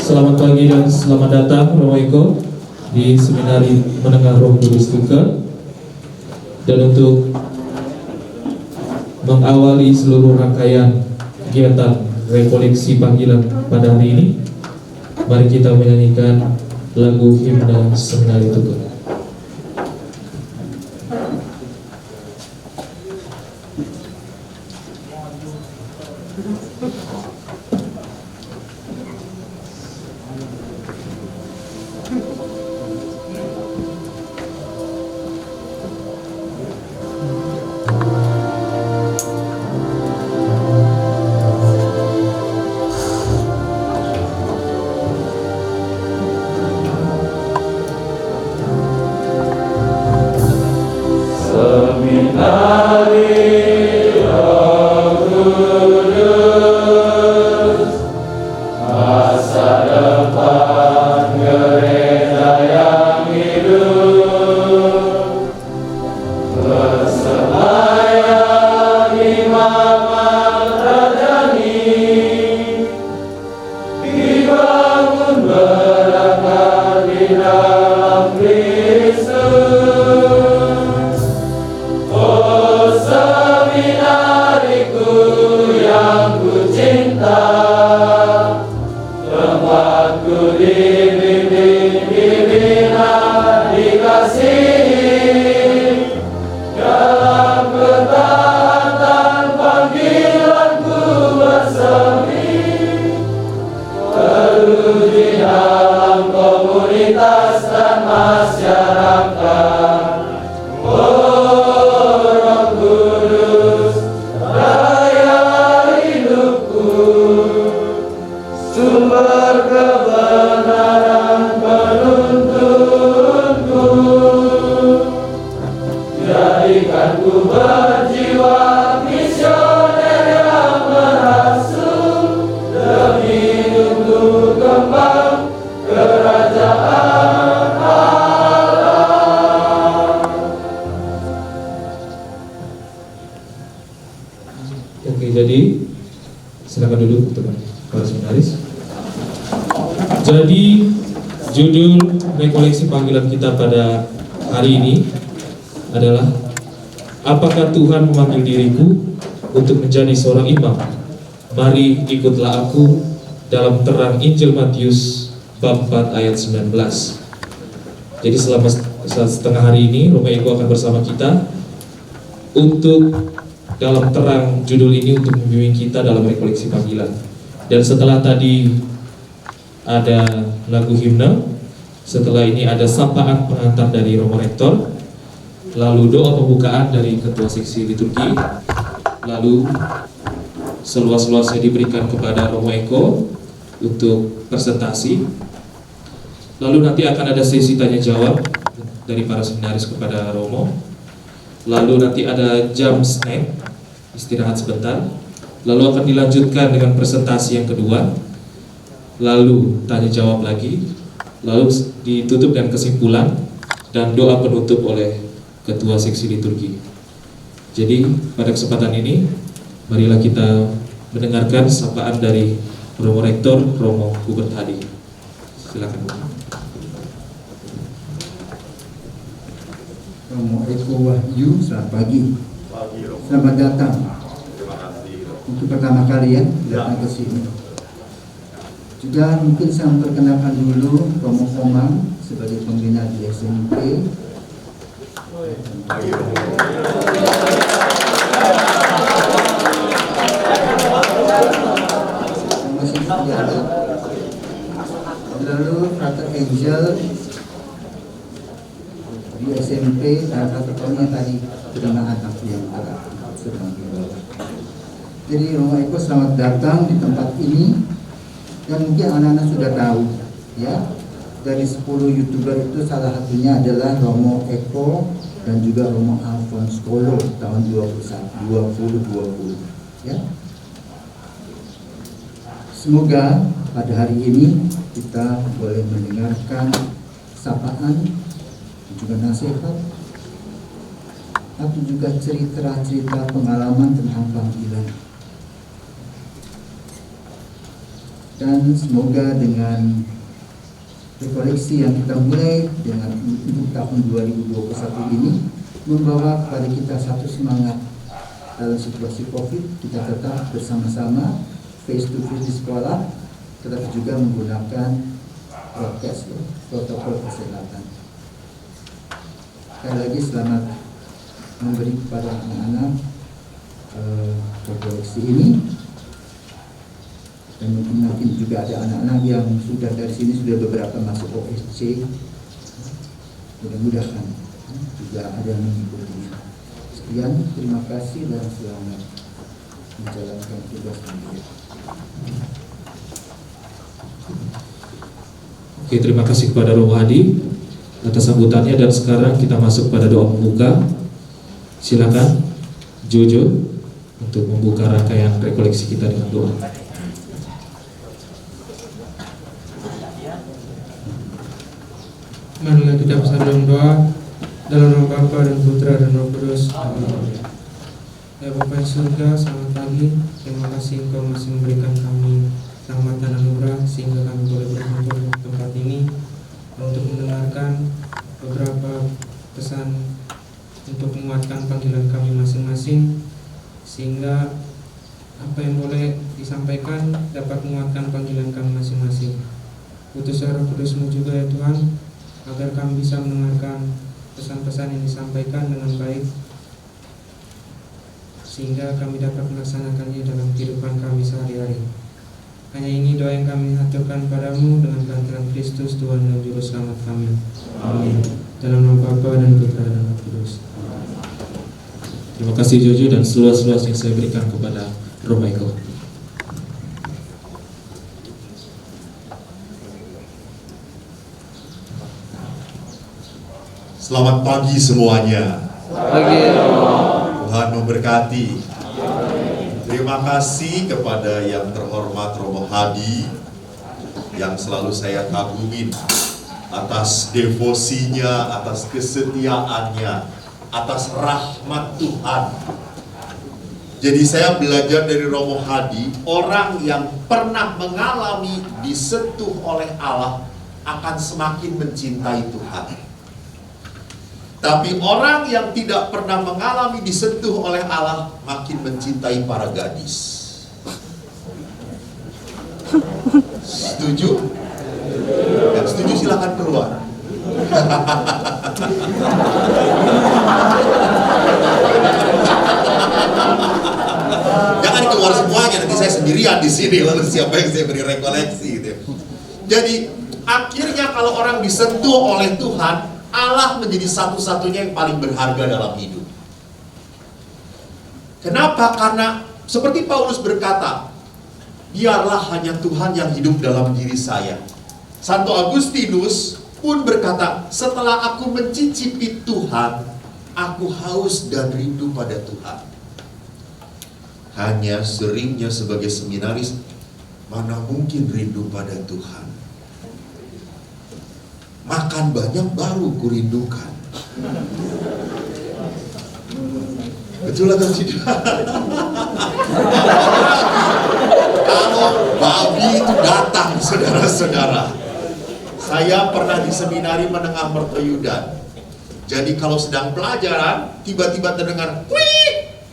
Selamat pagi dan selamat datang Romo Eko di Seminari Menengah Roh Kudus Tunggal. Dan untuk mengawali seluruh rangkaian kegiatan rekoleksi panggilan pada hari ini, mari kita menyanyikan lagu himne Seminari Tunggal. Oke, jadi silakan duduk teman para seminaris. Jadi judul rekoleksi panggilan kita pada hari ini adalah, apakah Tuhan memanggil diriku untuk menjadi seorang imam? Mari ikutlah aku dalam terang Injil Matius bab 4 ayat 19. Jadi selama setengah hari ini Romo Eko akan bersama kita untuk dalam terang judul ini untuk membimbing kita dalam rekoleksi panggilan. Dan setelah tadi ada lagu himne, setelah ini ada sapaan pengantar dari Romo Rektor, lalu doa pembukaan dari Ketua Seksi Liturgi, lalu seluas-luasnya diberikan kepada Romo Eko untuk presentasi, lalu nanti akan ada sesi tanya jawab dari para seminaris kepada Romo, lalu nanti ada jam snack, istirahat sebentar, lalu akan dilanjutkan dengan presentasi yang kedua, lalu tanya jawab lagi, lalu ditutup dengan kesimpulan dan doa penutup oleh Ketua Seksi Liturgi. Jadi pada kesempatan ini marilah kita mendengarkan sapaan dari Romo Rektor Romo Hubert Hadi. Silakan. Romo Eko Wahyu, selamat pagi. Selamat datang. Untuk pertama kali ya datang ke sini. Juga mungkin saya memperkenalkan dulu Romo Komang sebagai pembina di SMP. Masih ada. Lalu Frater Angel di SMP, salah satu tahunnya tadi dengan anak yang sedang dibawa. Jadi Romo Eko selamat datang di tempat ini. Dan mungkin anak-anak sudah tahu ya, dari 10 YouTuber itu salah satunya adalah Romo Eko dan juga Romo Alphonse Kolo tahun 2020 ya. Semoga pada hari ini kita boleh mendengarkan sapaan, juga nasihat, atau juga cerita-cerita pengalaman tentang panggilan. Dan semoga dengan rekoleksi yang kita mulai dengan untuk tahun 2021 ini membawa kepada kita satu semangat dalam situasi COVID. Kita tetap bersama-sama face to face di sekolah, tetapi juga menggunakan prokes, protokol kesehatan. Sekali lagi selamat memberi kepada anak-anak rekoleksi ini. Dan mungkin juga ada anak-anak yang sudah dari sini sudah beberapa masuk OSC. Mudah-mudahan juga ada yang mengikutinya. Sekian, terima kasih dan selamat menjalankan tugas kami. Oke, terima kasih kepada Romo Hadi atas sambutannya, dan sekarang kita masuk pada doa pembuka. Silakan Jojo untuk membuka rangkaian rekoleksi kita dengan doa. Marilah kita bersama dalam doa, dalam nama Bapa dan Putra dan Roh Kudus. Amin. Ya Bapa di surga, selamat pagi. Terima kasih Engkau masih memberikan kami rahmat dan anugerah sehingga kami boleh berkumpul di tempat ini untuk mendengarkan beberapa pesan untuk menguatkan panggilan kami masing-masing, sehingga apa yang boleh disampaikan dapat menguatkan panggilan kami masing-masing. Putus Roh Kudus-Mu juga ya Tuhan, agar kami bisa mendengarkan pesan-pesan yang disampaikan dengan baik, sehingga kami dapat melaksanakannya dalam kehidupan kami sehari-hari. Hanya ini doa yang kami haturkan padamu dengan kehadiran Kristus Tuhan dan Juru Selamat kami. Amin. Dalam nama Bapa dan Putra dan Roh Kudus. Terima kasih Jojo, dan seluas-luasnya saya berikan kepada Roh Michael. Selamat pagi semuanya. Pagi. Tuhan memberkati. Terima kasih kepada yang terhormat Romo Hadi yang selalu saya kagumin atas devosinya, atas kesetiaannya, atas rahmat Tuhan. Jadi saya belajar dari Romo Hadi, orang yang pernah mengalami disentuh oleh Allah akan semakin mencintai Tuhan. Tapi orang yang tidak pernah mengalami disentuh oleh Allah makin mencintai para gadis. Setuju? Yang setuju silakan keluar. Jangan keluar semuanya, nanti saya sendirian di sini, lalu siapa yang saya beri rekoleksi gitu. Jadi akhirnya kalau orang disentuh oleh Tuhan, Allah menjadi satu-satunya yang paling berharga dalam hidup. Kenapa? Karena seperti Paulus berkata, biarlah hanya Tuhan yang hidup dalam diri saya. Santo Agustinus pun berkata, setelah aku mencicipi Tuhan, aku haus dan rindu pada Tuhan. Hanya seringnya sebagai seminaris, mana mungkin rindu pada Tuhan. Makan banyak baru kurindukan. Betul atau tidak? Kalau babi itu datang, saudara-saudara. Saya pernah di seminari menengah Mertoyudan. Jadi kalau sedang pelajaran, tiba-tiba terdengar, wih!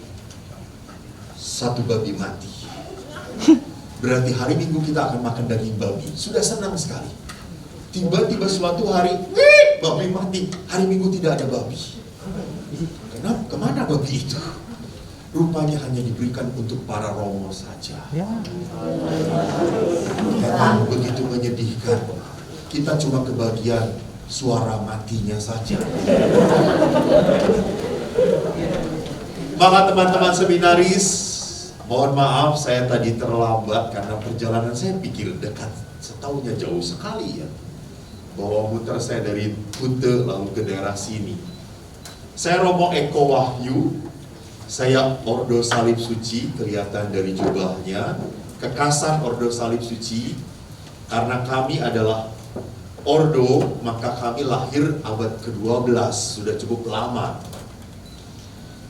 Satu babi mati. Berarti hari Minggu kita akan makan daging babi. Sudah senang sekali. Tiba-tiba suatu hari, wih, babi mati. Hari Minggu tidak ada babi. Kenapa? Kemana babi itu? Rupanya hanya diberikan untuk para romo saja. Memang begitu menyedihkan. Kita cuma kebagian suara matinya saja. Maka teman-teman seminaris, mohon maaf saya tadi terlambat karena perjalanan saya pikir dekat. Setaunya jauh sekali ya. Bawa muter saya dari Kute lalu ke daerah sini. Saya Romo Eko Wahyu, saya Ordo Salib Suci, kelihatan dari jubahnya. Kekasan Ordo Salib Suci, Karena kami adalah ordo, maka kami lahir abad ke-12, sudah cukup lama.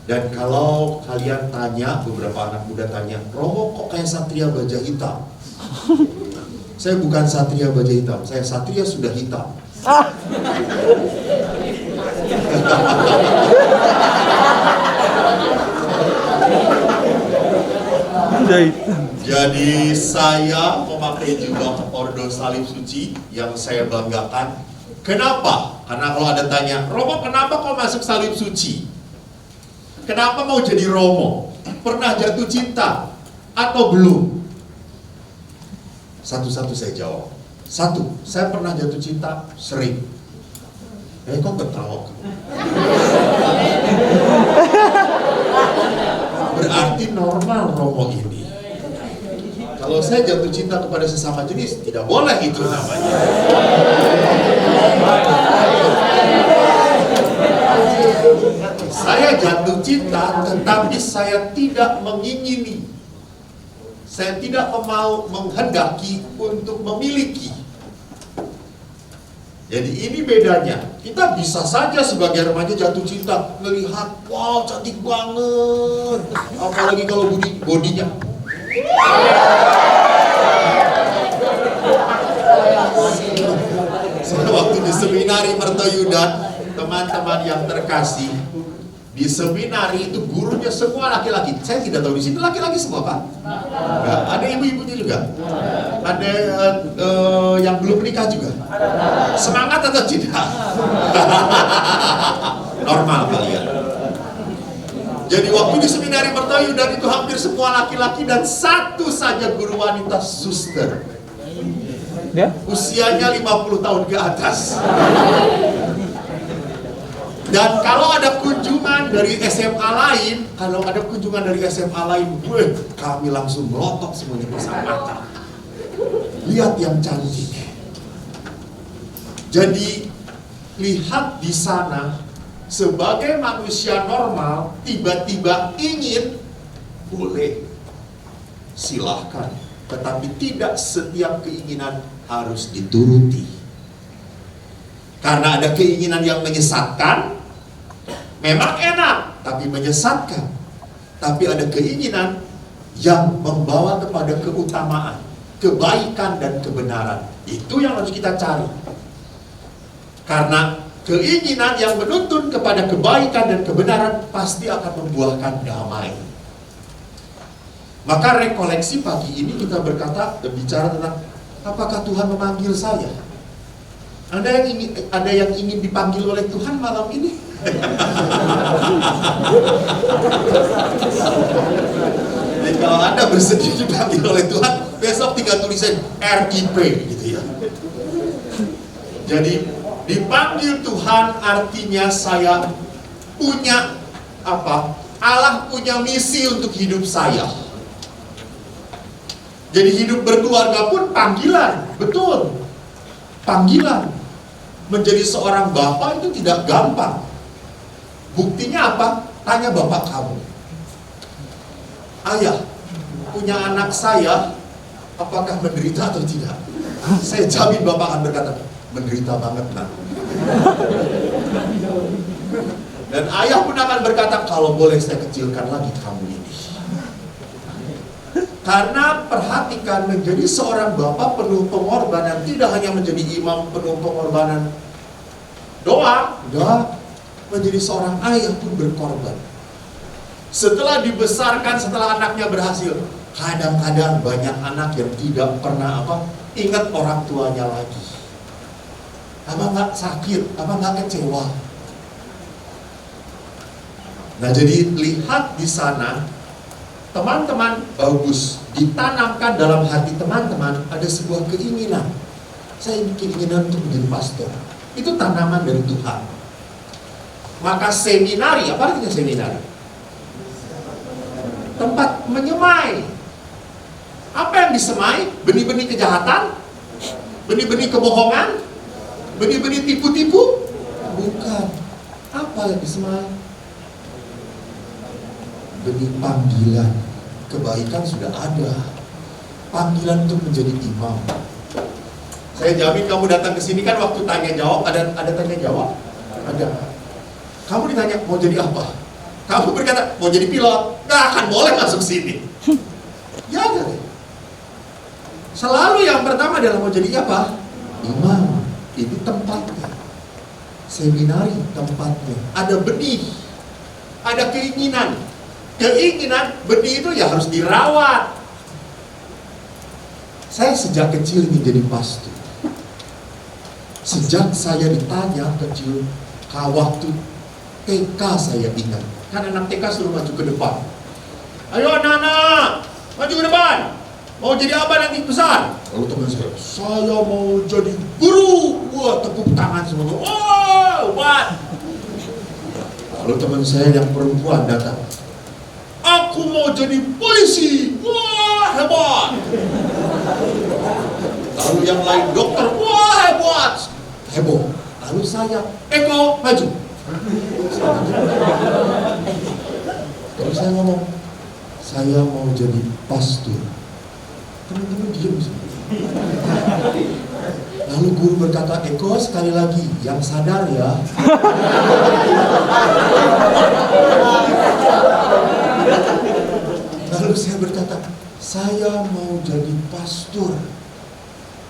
Dan kalau kalian tanya, beberapa anak muda tanya, Romo kok kayak Satria Baja Hitam? Saya bukan Satria Baja Hitam, saya Satria sudah hitam. Jadi saya memakai jubah Ordo Salib Suci yang saya banggakan. Kenapa? Karena kalau ada tanya, Romo kenapa kau masuk Salib Suci? Kenapa mau jadi Romo? Pernah jatuh cinta atau belum? Satu-satu saya jawab. Satu, saya pernah jatuh cinta, sering. Kok ketawa? Berarti normal Romo ini. Kalau saya jatuh cinta kepada sesama jenis, tidak boleh itu namanya. Saya jatuh cinta, tetapi saya tidak mengingini. Saya tidak mau menghendaki untuk memiliki. Jadi ini bedanya. Kita bisa saja sebagai remaja jatuh cinta, melihat, wow cantik banget. Apalagi kalau bodinya. Saya waktu di seminari Mertoyudan, teman-teman yang terkasih, di seminari itu gurunya semua laki-laki. Saya tidak tahu di sini laki-laki semua, Pak. Enggak, ada ibu-ibunya juga. Ada yang belum menikah juga. Semangat atau tidak? Normal kalian. Jadi waktu di seminari Mertoyudan itu hampir semua laki-laki dan satu saja guru wanita, suster. Usianya 50 tahun ke atas. Dan kalau ada kunjungan dari SMA lain, kami langsung melotot semuanya pasang mata. Lihat yang cantik. Jadi lihat di sana, sebagai manusia normal, tiba-tiba ingin, boleh, silahkan. Tetapi tidak setiap keinginan harus dituruti. Karena ada keinginan yang menyesatkan, memang enak, tapi menyesatkan. Tapi ada keinginan yang membawa kepada keutamaan, kebaikan dan kebenaran. Itu yang harus kita cari. Karena keinginan yang menuntun kepada kebaikan dan kebenaran pasti akan membuahkan damai. Maka rekoleksi pagi ini kita berbicara tentang apakah Tuhan memanggil saya? Ada yang ingin dipanggil oleh Tuhan malam ini? Jadi kalau Anda bersedia dipanggil oleh Tuhan, besok tinggal tulisan RIP gitu ya. Jadi dipanggil Tuhan artinya saya punya apa? Allah punya misi untuk hidup saya. Jadi hidup berkeluarga pun panggilan, betul. Panggilan. Menjadi seorang bapak itu tidak gampang. Buktinya apa? Tanya bapak kamu. Ayah, punya anak saya, apakah menderita atau tidak? Saya jamin bapak akan berkata, menderita banget nak. Dan ayah pun akan berkata, kalau boleh saya kecilkan lagi kamu ini. Karena perhatikan, menjadi seorang bapak penuh pengorbanan, tidak hanya menjadi imam penuh pengorbanan doa, menjadi seorang ayah pun berkorban. Setelah dibesarkan, setelah anaknya berhasil, kadang-kadang banyak anak yang tidak pernah ingat orang tuanya lagi. Nggak sakit, nggak kecewa. Nah jadi lihat di sana, teman-teman, bagus, ditanamkan dalam hati teman-teman ada sebuah keinginan. Saya keinginan untuk menjadi pastor. Itu tanaman dari Tuhan. Maka seminari, apa artinya seminari? Tempat menyemai. Apa yang disemai? Benih-benih kejahatan? Benih-benih kebohongan? Benih-benih tipu-tipu? Bukan. Apa yang disemai? Benih panggilan. Kebaikan sudah ada. Panggilan untuk menjadi imam, Saya jamin kamu datang ke sini kan waktu tanya jawab, ada tanya jawab? Ada. Kamu ditanya mau jadi apa? Kamu berkata mau jadi pilot, nggak akan boleh masuk sini. Ya ada. Selalu yang pertama adalah mau jadi apa? Imam. Itu tempatnya. Seminari tempatnya. Ada benih, ada keinginan. Keinginan benih itu ya harus dirawat. Saya sejak kecil ingin jadi pastor. Sejak saya ditanya kecil, waktu TK saya ingat. Kan anak TK suruh maju ke depan. Ayo anak-anak, maju ke depan. Mau jadi apa nanti besar? Lalu teman saya mau jadi guru. Wah, tepuk tangan semua. Wah, what? Lalu teman saya yang perempuan datang. Aku mau jadi polisi. Wah, hebat. Lalu yang lain dokter. Wah, hebat. Heboh. Lalu saya, Eko, maju. Lalu saya ngomong, saya mau jadi pastor. Teman-teman diam semua. Lalu guru berkata, Eko sekali lagi, yang sadar ya. Lalu saya berkata, saya mau jadi pastor.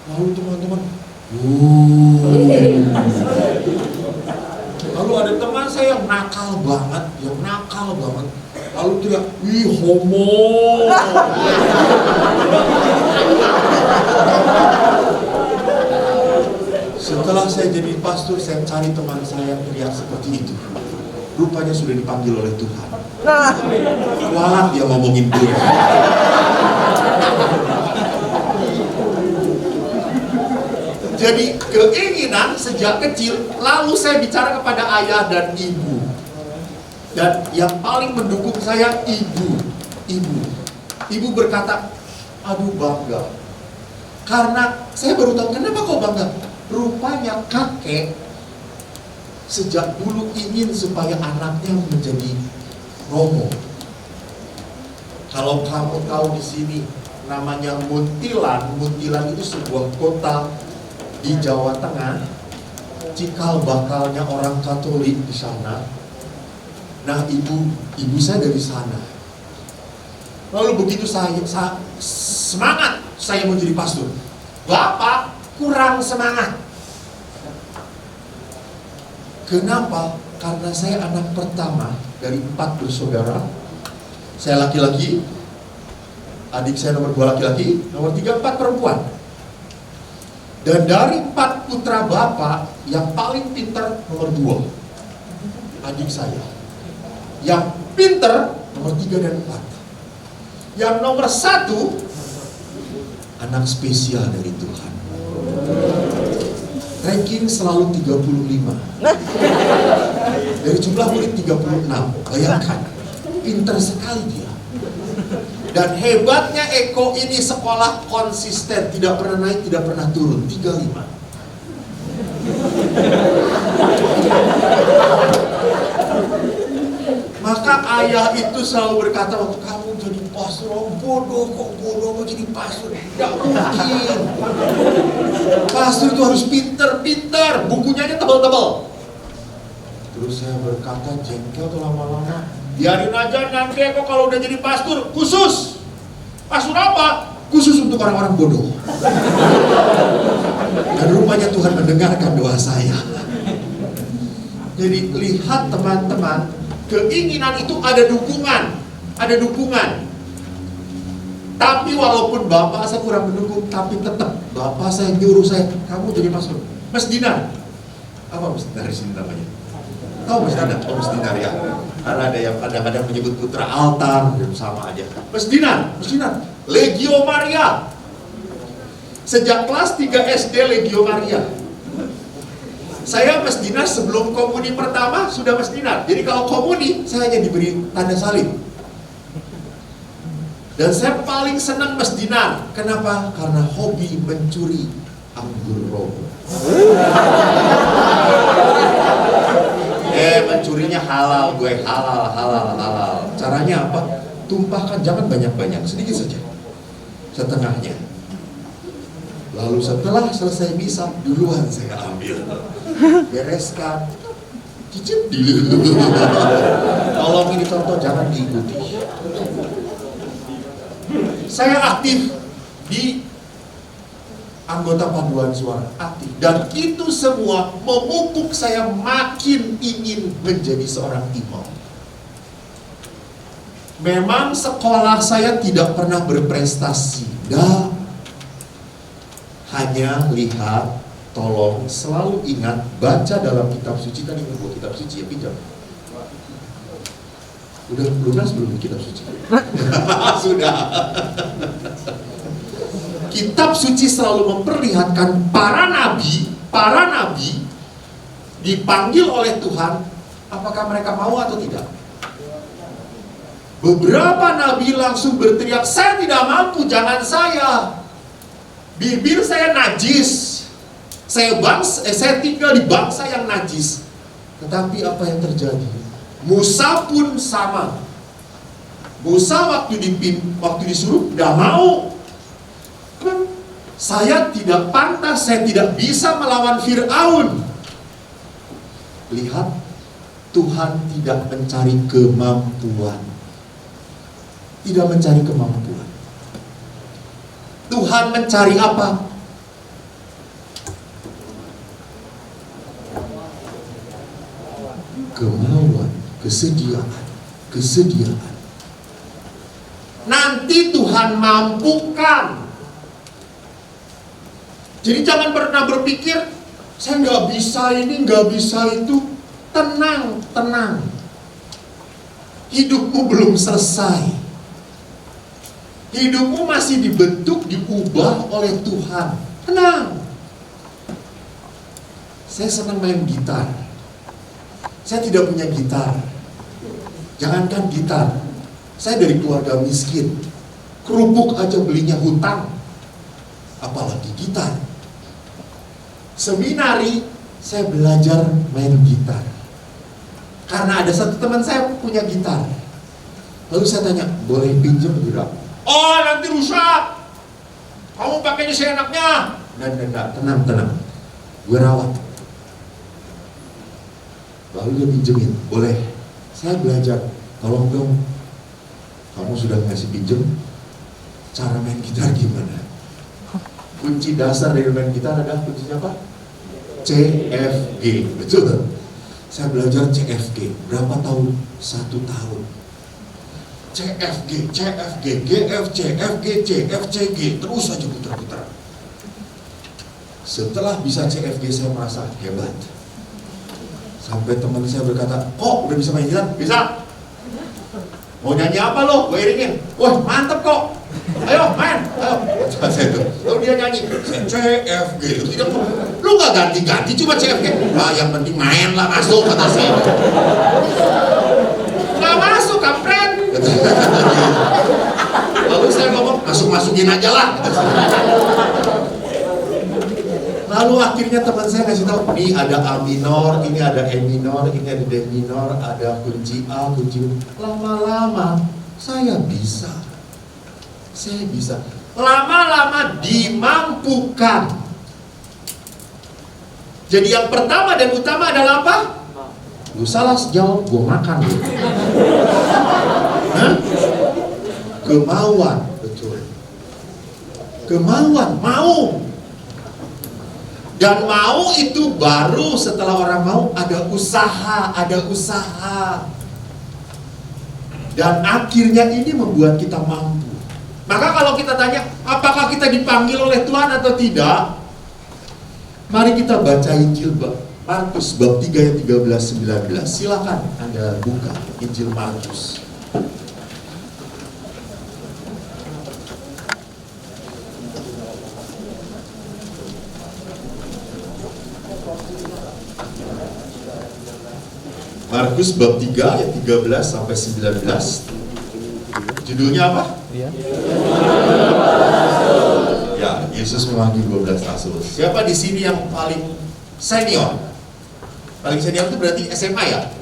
Lalu teman-teman, lalu ada teman saya yang nakal banget, lalu teriak, wih homo. Setelah saya jadi pastor, saya cari teman saya yang teriak seperti itu. Rupanya sudah dipanggil oleh Tuhan. Walah dia ngomongin gue. Jadi keinginan sejak kecil, lalu saya bicara kepada ayah dan ibu. Dan yang paling mendukung saya ibu. Ibu berkata, aduh bangga. Karena saya baru tahu kenapa kok bangga. Rupanya kakek sejak dulu ingin supaya anaknya menjadi romo. Kalau kamu tahu di sini namanya Muntilan. Muntilan itu sebuah kota di Jawa Tengah. Cikal bakalnya orang Katolik di sana. Nah, ibu saya dari sana. Lalu begitu saya semangat saya mau jadi pastor. Bapak kurang semangat. Kenapa? Karena saya anak pertama dari 4 bersaudara. Saya laki-laki, adik saya nomor 2 laki-laki, nomor 3, 4 perempuan. Dan dari 4 putra bapak, yang paling pintar nomor 2, adik saya. Yang pintar nomor 3 dan 4. Yang nomor 1, anak spesial dari Tuhan. Ranking selalu 35. Dari jumlah murid 36. Bayangkan, pintar sekali dia. Dan hebatnya Eko ini sekolah konsisten, tidak pernah naik, tidak pernah turun, 35. Maka ayah itu selalu berkata, waktu kamu jadi pastor, oh, bodoh mau jadi pastor. Tidak mungkin. Pastor itu harus pinter, bukunya aja tebal-tebal. Terus saya berkata, jengkel tuh lama-lama. Biarin aja nanti kok kalau udah jadi pastor, khusus. Pastor apa? Khusus untuk orang-orang bodoh. Dan rupanya Tuhan mendengarkan doa saya. Jadi lihat teman-teman, keinginan itu ada dukungan. Tapi walaupun bapak saya kurang mendukung, tapi tetap bapak saya nyuruh saya, kamu jadi pastor. Mas Dinar. Apa Mas Dinar di sini namanya? Tahu Mas Dinar? Oh Mas Dinar ya. Karena ada yang kadang-kadang menyebut putra altar, sama aja. Mas Dinar. Legio Maria. Sejak kelas 3 SD Legio Maria. Saya Mas Dinar sebelum komuni pertama sudah Mas Dinar. Jadi kalau komuni saya hanya diberi tanda salib. Dan saya paling senang Mas Dinar. Kenapa? Karena hobi mencuri anggur romo. Mencurinya halal, gue halal. Caranya apa? Tumpahkan, jangan banyak-banyak, sedikit saja. Setengahnya. Lalu setelah selesai misa, duluan saya ambil. Bereskan, cicip dulu. Tolong ini contoh, jangan diikuti. Saya aktif di anggota paduan suara, aktif. Dan itu semua memupuk saya makin ingin menjadi seorang imam. Memang sekolah saya tidak pernah berprestasi. Hanya lihat, tolong selalu ingat, baca dalam kitab suci. Kan ini buat kitab suci ya, pinjam. Udah lunas belum kitab suci? Sudah. Kitab suci selalu memperlihatkan para nabi dipanggil oleh Tuhan, apakah mereka mau atau tidak? Beberapa nabi langsung berteriak, saya tidak mampu, jangan saya. Bibir saya najis. Saya tinggal di bangsa yang najis. Tetapi apa yang terjadi? Musa pun sama. Musa waktu disuruh tidak mau. Saya tidak pantas, saya tidak bisa melawan Fir'aun. Lihat, Tuhan tidak mencari kemampuan. Tidak mencari kemampuan. Tuhan mencari apa? Kemauan, kesediaan. Nanti Tuhan mampukan. Jadi jangan pernah berpikir, saya nggak bisa ini, nggak bisa itu. Tenang. Hidupmu belum selesai. Hidupmu masih dibentuk, diubah oleh Tuhan. Tenang. Saya senang main gitar. Saya tidak punya gitar. Jangankan gitar, saya dari keluarga miskin. Kerupuk aja belinya hutang, apalagi gitar. Seminari, saya belajar main gitar. Karena ada satu teman saya punya gitar. Lalu saya tanya, boleh pinjam berapa? Oh, nanti rusak. Kamu pakainya seenaknya. Enggak, tenang. Gue rawat. Lalu dia pinjemin, boleh. Saya belajar, tolong dong. Kamu sudah ngasih pinjem, cara main gitar gimana? Kunci dasar dari main gitar adalah kuncinya apa? CFG, betul. Saya belajar CFG, berapa tahun? 1 tahun. CFG, GFC, FG, CFCG, terus aja putar-putar. Setelah bisa CFG saya merasa hebat. Sampai teman saya berkata, kok udah bisa main gitar? Bisa. Mau nyanyi apa lo? Gue iringin. Wah, mantep kok. Ayo main, ayo. Lalu dia nyanyi CFG. Tidak, lu gak ganti-ganti, cuma CFG. Nah, yang penting main lah, masuk kata saya. Gak masuk, kampret. Lalu saya ngomong, masukin aja lah. Lalu akhirnya teman saya ngasih tahu, ini ada A minor, ini ada E minor, ini ada D minor, ada kunci A, kunci B. Lama-lama saya bisa. Lama-lama dimampukan. Jadi yang pertama dan utama adalah apa? Lu salah jawab, gue makan. Hah? Kemauan, betul. Kemauan, mau. Dan mau itu baru setelah orang mau ada usaha. Dan akhirnya ini membuat kita mampu. Maka kalau kita tanya, apakah kita dipanggil oleh Tuhan atau tidak? Mari kita baca Injil Markus bab 3 ayat 13-19. Silakan Anda buka Injil Markus. Markus bab 3 ayat 13-19. Judulnya apa? Ya, Yesus memanggil 12 rasul. Siapa di sini yang paling senior? Paling senior itu berarti SMA ya?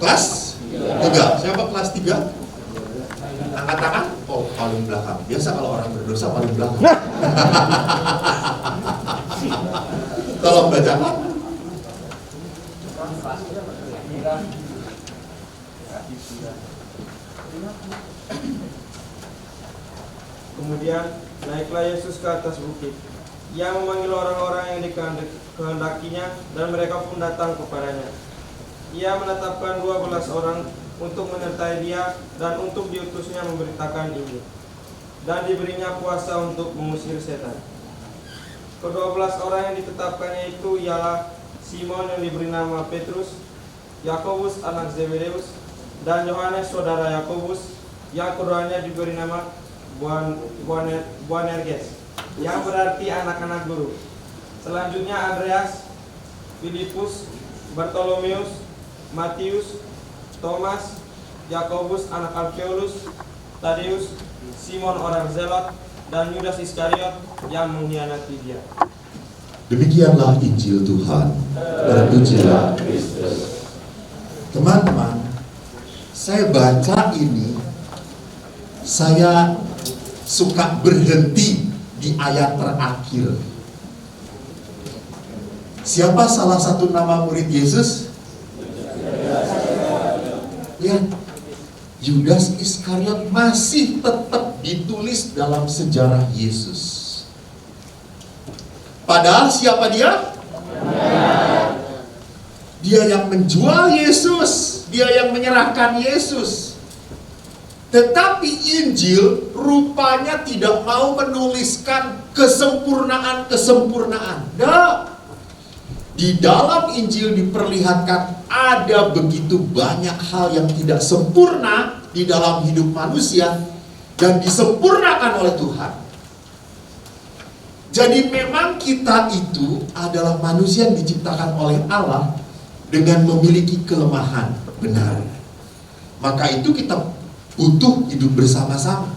Kelas 3. Siapa kelas 3? Angkat tangan? Oh, paling belakang. Biasa kalau orang berdosa paling belakang. Tolong bacakan. Kemudian naiklah Yesus ke atas bukit. Ia memanggil orang-orang yang dikehendakinya, dan mereka pun datang kepadanya. Ia menetapkan 12 orang untuk menyertai dia dan untuk diutusnya memberitakan Injil, dan diberinya kuasa untuk mengusir setan. Ke-12 orang yang ditetapkannya itu ialah Simon yang diberi nama Petrus, Yakobus anak Zebedeus, dan Yohanes saudara Yakobus, yang keduanya diberi nama Boanerges, yang berarti anak-anak guru. Selanjutnya Andreas, Filipus, Bartolomeus, Matius, Thomas, Yakobus anak Alfeus, Tadeus, Simon orang Zelot, dan Yudas Iskariot yang mengkhianati dia. Demikianlah Injil Tuhan. Terpujilah Kristus. Teman-teman, saya baca ini, saya suka berhenti di ayat terakhir. Siapa salah satu nama murid Yesus? Ya, Yudas Iskariot masih tetap ditulis dalam sejarah Yesus. Padahal siapa dia? Dia yang menjual Yesus, dia yang menyerahkan Yesus. Tetapi Injil rupanya tidak mau menuliskan kesempurnaan-kesempurnaan. Nah, di dalam Injil diperlihatkan ada begitu banyak hal yang tidak sempurna di dalam hidup manusia dan disempurnakan oleh Tuhan. Jadi memang kita itu adalah manusia yang diciptakan oleh Allah dengan memiliki kelemahan, benar. Maka itu kita butuh hidup bersama-sama.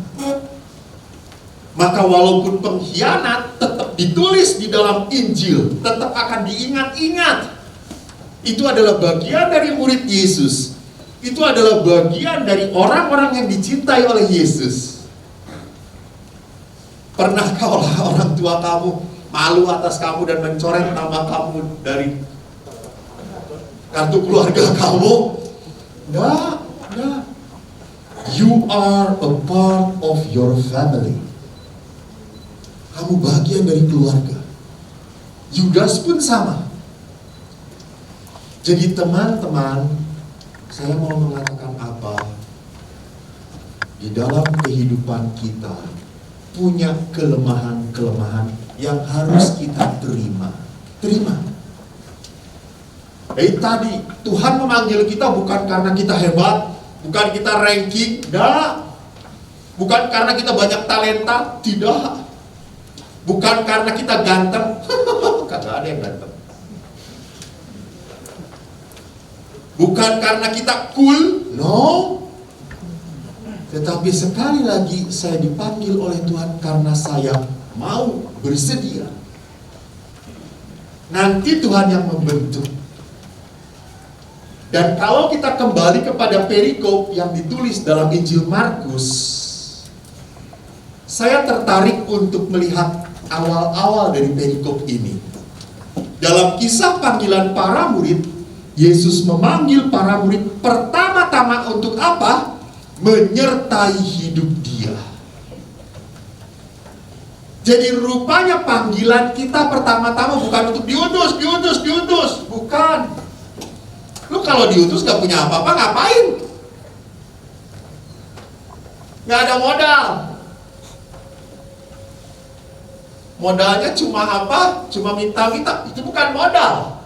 Maka walaupun pengkhianat tetap ditulis di dalam Injil, tetap akan diingat-ingat. Itu adalah bagian dari murid Yesus. Itu adalah bagian dari orang-orang yang dicintai oleh Yesus. Pernahkah orang tua kamu malu atas kamu dan mencoret nama kamu dari kartu keluarga kamu? Enggak. You are a part of your family. Kamu bagian dari keluarga. Yudas pun sama. Jadi teman-teman, saya mau mengatakan apa? Di dalam kehidupan kita punya kelemahan-kelemahan yang harus kita terima. Tadi Tuhan memanggil kita bukan karena kita hebat, bukan kita ranking, tidak. Bukan karena kita banyak talenta, tidak. Bukan karena kita ganteng, kagak ada yang ganteng. Bukan karena kita cool, no. Tetapi sekali lagi saya dipanggil oleh Tuhan karena saya mau bersedia. Nanti Tuhan yang membentuk. Dan kalau kita kembali kepada perikop yang ditulis dalam Injil Markus, saya tertarik untuk melihat awal-awal dari perikop ini. Dalam kisah panggilan para murid, Yesus memanggil para murid pertama-tama untuk apa? Menyertai hidup dia. Jadi rupanya panggilan kita pertama-tama bukan untuk diutus. Bukan. Lu kalau diutus gak punya apa-apa, ngapain? Gak ada modal. Modalnya cuma apa? Cuma minta-minta. Itu bukan modal.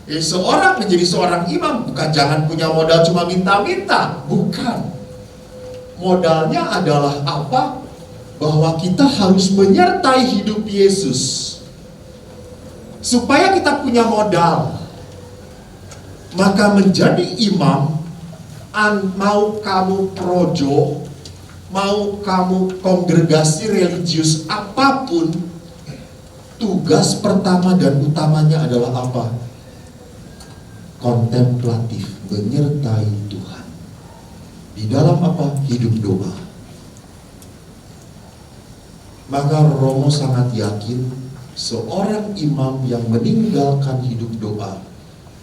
Seorang menjadi seorang imam bukan jangan punya modal cuma minta-minta. Bukan. Modalnya adalah apa? Bahwa kita harus menyertai hidup Yesus. Supaya kita punya modal. Maka menjadi imam, mau kamu projo, mau kamu kongregasi religius apapun, tugas pertama dan utamanya adalah apa? Kontemplatif, menyertai Tuhan. Di dalam apa? Hidup doa. Maka Romo sangat yakin seorang imam yang meninggalkan hidup doa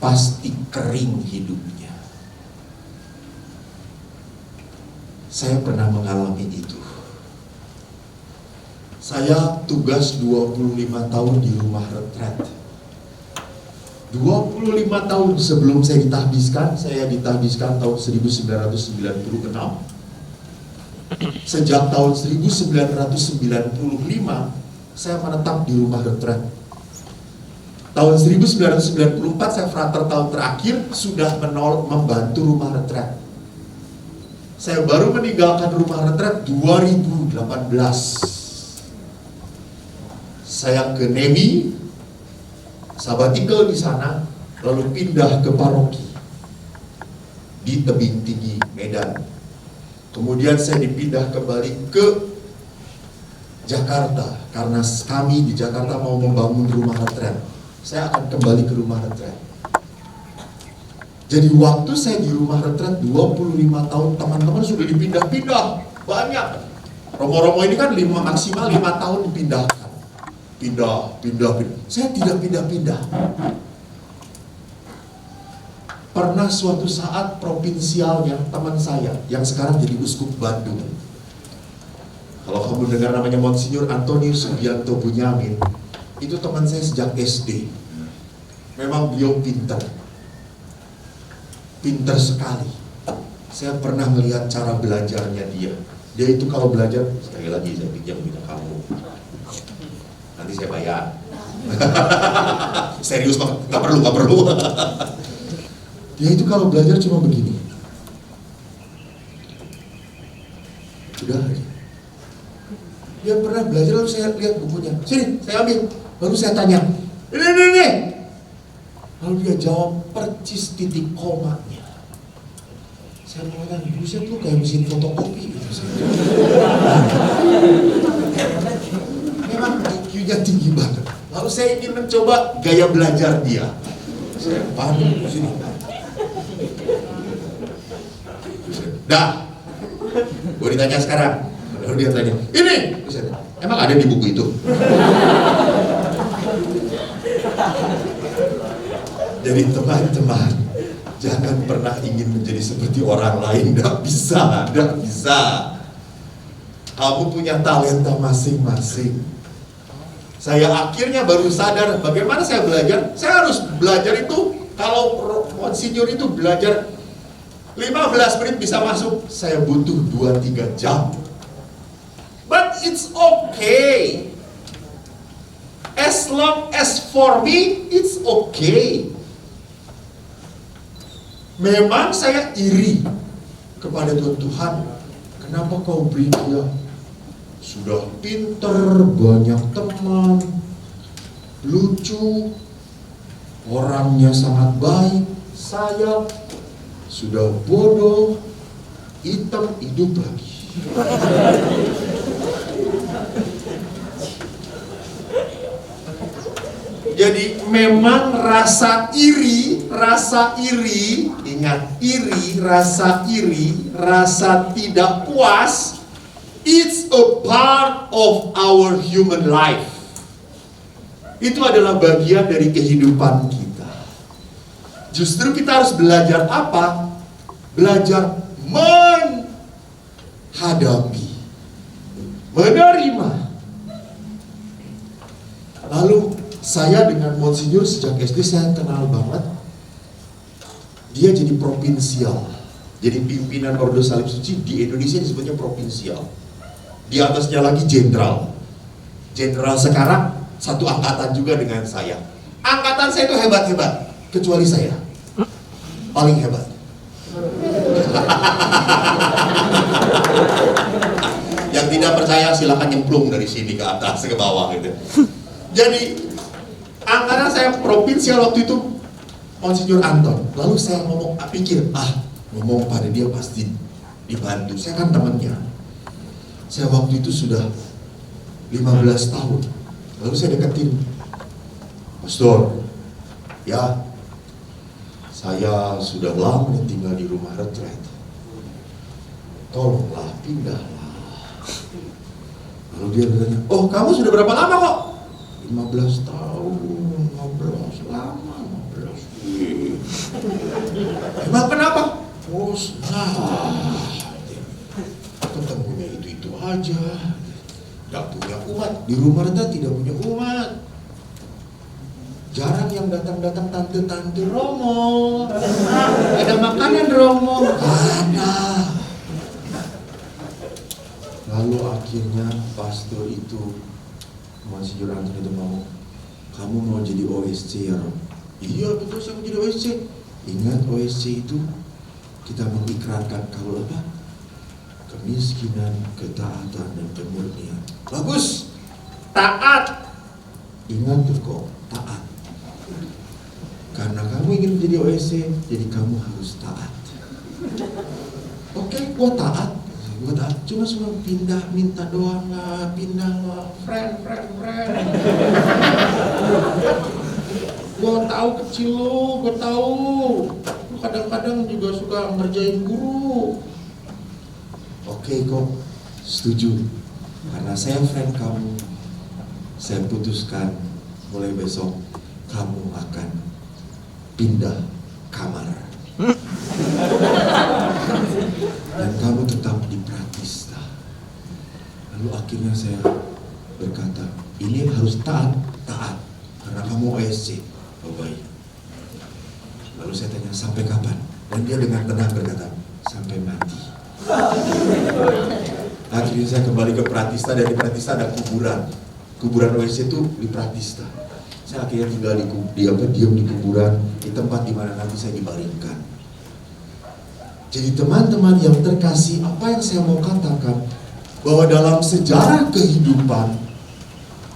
pasti kering hidupnya. Saya pernah mengalami itu. Saya tugas 25 tahun di rumah retret. 25 tahun sebelum saya ditahbiskan tahun 1996. Sejak tahun 1995 saya menetap di rumah retret. Tahun 1994 saya frater tahun terakhir sudah membantu rumah retret. Saya baru meninggalkan rumah retret 2018. Saya ke Nemi, sabbatical di sana, lalu pindah ke paroki di Tebing Tinggi, Medan. Kemudian saya dipindah kembali ke Jakarta karena kami di Jakarta mau membangun rumah retret. Saya akan kembali ke rumah retret. Jadi waktu saya di rumah retret 25 tahun, teman-teman sudah dipindah-pindah banyak. Romo-romo ini kan maksimal 5 tahun dipindahkan. Pindah. Saya tidak pindah-pindah. Pernah suatu saat provinsialnya teman saya yang sekarang jadi uskup Bandung. Kalau kamu dengar namanya Monsinyur Antonius Subianto Bunyamin, itu teman saya sejak SD. Memang beliau pintar sekali. Saya pernah melihat cara belajarnya dia. Dia itu kalau belajar, sekali lagi saya pinjam minta kamu. Nanti saya bayar. Serius banget, nggak perlu. Dia itu kalau belajar cuma begini. Udah aja. Dia pernah belajar lalu saya lihat bukunya. Sini, saya ambil. Lalu saya tanya, ini. Lalu dia jawab percis titik komanya. Saya mengatakan, buset lu kayak mesin fotokopi gitu. Memang IQ-nya tinggi banget. Lalu saya ingin mencoba gaya belajar dia. Saya panik di sini. Dah, gue ditanya sekarang. Lalu dia tanya, ini, emang ada di buku itu? Jadi teman-teman, jangan pernah ingin menjadi seperti orang lain. Tidak bisa. Kamu punya talenta masing-masing. Saya akhirnya baru sadar bagaimana saya belajar. Saya harus belajar itu, kalau Monsinyur itu belajar 15 menit bisa masuk, saya butuh 2-3 jam. But it's okay. As long as for me, it's okay. Memang saya iri kepada Tuhan. Kenapa kau beri dia? Sudah pinter, banyak teman, lucu, orangnya sangat baik. Saya sudah bodoh, hitam, hidup lagi. Jadi memang rasa iri, ingat iri, rasa tidak puas, it's a part of our human life. Itu adalah bagian dari kehidupan kita. Justru kita harus belajar apa? Belajar menghadapi, menerima. Lalu saya dengan Monsinyur sejak SD saya kenal banget. Dia jadi provinsial. Jadi pimpinan Ordo Salib Suci di Indonesia disebutnya provinsial. Di atasnya lagi jenderal. Jenderal sekarang satu angkatan juga dengan saya. Angkatan saya itu hebat-hebat, kecuali saya. Paling hebat. Yang tidak percaya silakan nyemplung dari sini ke atas, ke bawah gitu. Jadi angkatan saya provinsial waktu itu Monsinyur Anton. Lalu saya ngomong pada dia pasti dibantu. Saya kan temannya. Saya waktu itu sudah 15 tahun. Lalu saya deketin, Pastor, ya saya sudah lama tinggal di rumah retret. Tolonglah pindahlah. Lalu dia bertanya, oh kamu sudah berapa lama kok? 15 tahun, 15 lama, 15. Emang kenapa? Bos, ketemunya itu aja. Gak punya umat, di rumah Reda tidak punya umat. Jarang yang datang-datang tante-tante Romo. Ada makanan Romo? Ada. Lalu akhirnya pastor itu, Monsinyur Anton itu mau, kamu mau jadi OSC ya Romo? Iya betul, saya mau jadi OSC. Ingat OSC itu kita mengikrarkan kalau apa? Kemiskinan, ketaatan, dan kemurnian. Bagus, taat. Ingat tuh kok, taat. Karena kamu ingin menjadi OSC, jadi kamu harus taat. Oke, gua taat. Cuma pindah, minta doang lah, pindah lah, friend. Gua tahu kecil lo, gua tahu. Lu kadang-kadang juga suka ngerjain guru. Oke kok, setuju. Karena saya friend kamu, saya putuskan mulai besok kamu akan pindah kamar. Dan kamu tetap di Pratista. Lalu akhirnya saya berkata, ini harus taat karena kamu OSC. Oh baik. Lalu saya tanya, sampai kapan? Dan dia dengan tenang berkata, sampai mati. Akhirnya saya kembali ke Pratista, dan di Pratista ada kuburan OSC itu di Pratista. Saya akhirnya tinggal diam di kuburan, di tempat di mana nanti saya dibaringkan. Jadi teman-teman yang terkasih, apa yang saya mau katakan, bahwa dalam sejarah kehidupan